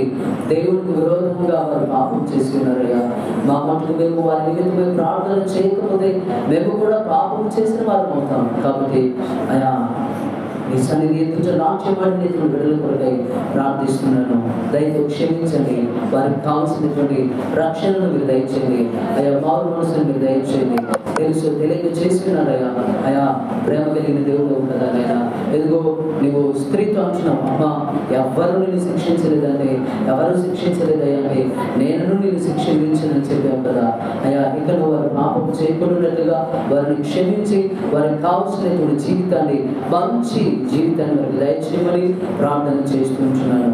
దేవునికి విరోధంగా వారు పాపం చేస్తున్నారయ్యా. మా మటుకు మేము వారి నిమిత్తమై ప్రార్థన చేయకపోతే మేము కూడా పాపం చేసిన వారు అవుతాం. కాబట్టి అయా నీ సన్నిధి ఎదుట నాట్యమాడిన బిడ్డల కొరకై ప్రార్థిస్తున్నాను. దయతో క్షమించండి. వారికి కావాల్సినటువంటి రక్షణను మీరు దయచేయండి. అయా మారు మనసును మీరు దయచేయండి. తెలుసు తెలియక చేసుకున్నారయ్యా. అయా ప్రేమ కలిగిన దేవుడు కదా నాయన. ఎదుగో నువ్వు స్త్రీతో అంటున్నావు, అమ్మ ఎవరు నిన్ను శిక్షించలేదండి, ఎవరు శిక్షించలేదయ్యా అంటే నేను నిన్ను శిక్షించనని చెప్పావు కదా. అయా ఇక నువ్వు వారు పాపం చేయకున్నట్లుగా వారిని క్షమించి వారికి కావాల్సినటువంటి జీవితాన్ని, మంచి జీవితాన్ని వారికి దయచేయమని ప్రార్థన చేస్తుంటున్నాను.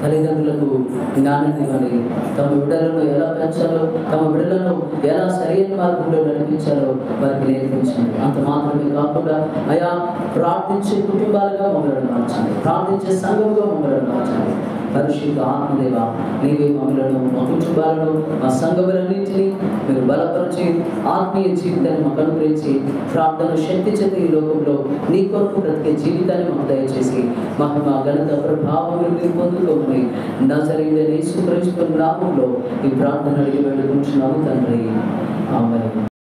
తల్లిదండ్రులకు జ్ఞానాన్ని ఇవ్వాలి. తమ బిడ్డలను ఎలా పెంచాలో, తమ బిడ్డలను ఎలా సరైన మార్గంలో నడిపించాలో వారికి నేర్పించండి. అంత మాత్రమే కాకుండా అయా ప్రార్థించే కుటుంబాలుగా మమ్మల్ని మార్చండి, ప్రార్థించే సంఘంగా మమ్మల్ని మార్చండి. పరిశుద్ధ ఆత్మదేవ నీవే మమ్మలను, మా కుటుంబాలను, మా సంఘములన్నింటినీ మీరు బలపరిచి ఆత్మీయ జీవితాన్ని మాకు అనుగ్రహించి ప్రార్థన శక్తి చేత ఈ లోకంలో నీ కొరకు బ్రతికే జీవితాన్ని మాకు దయచేసి మహిమ ఘనత ప్రభావములు మీరు పొందుకోమని నజరేయుడైన యేసుక్రీస్తు నామములో ఈ ప్రార్థన అడిగి వేడుకుంటున్నాము తండ్రి. ఆమేన్.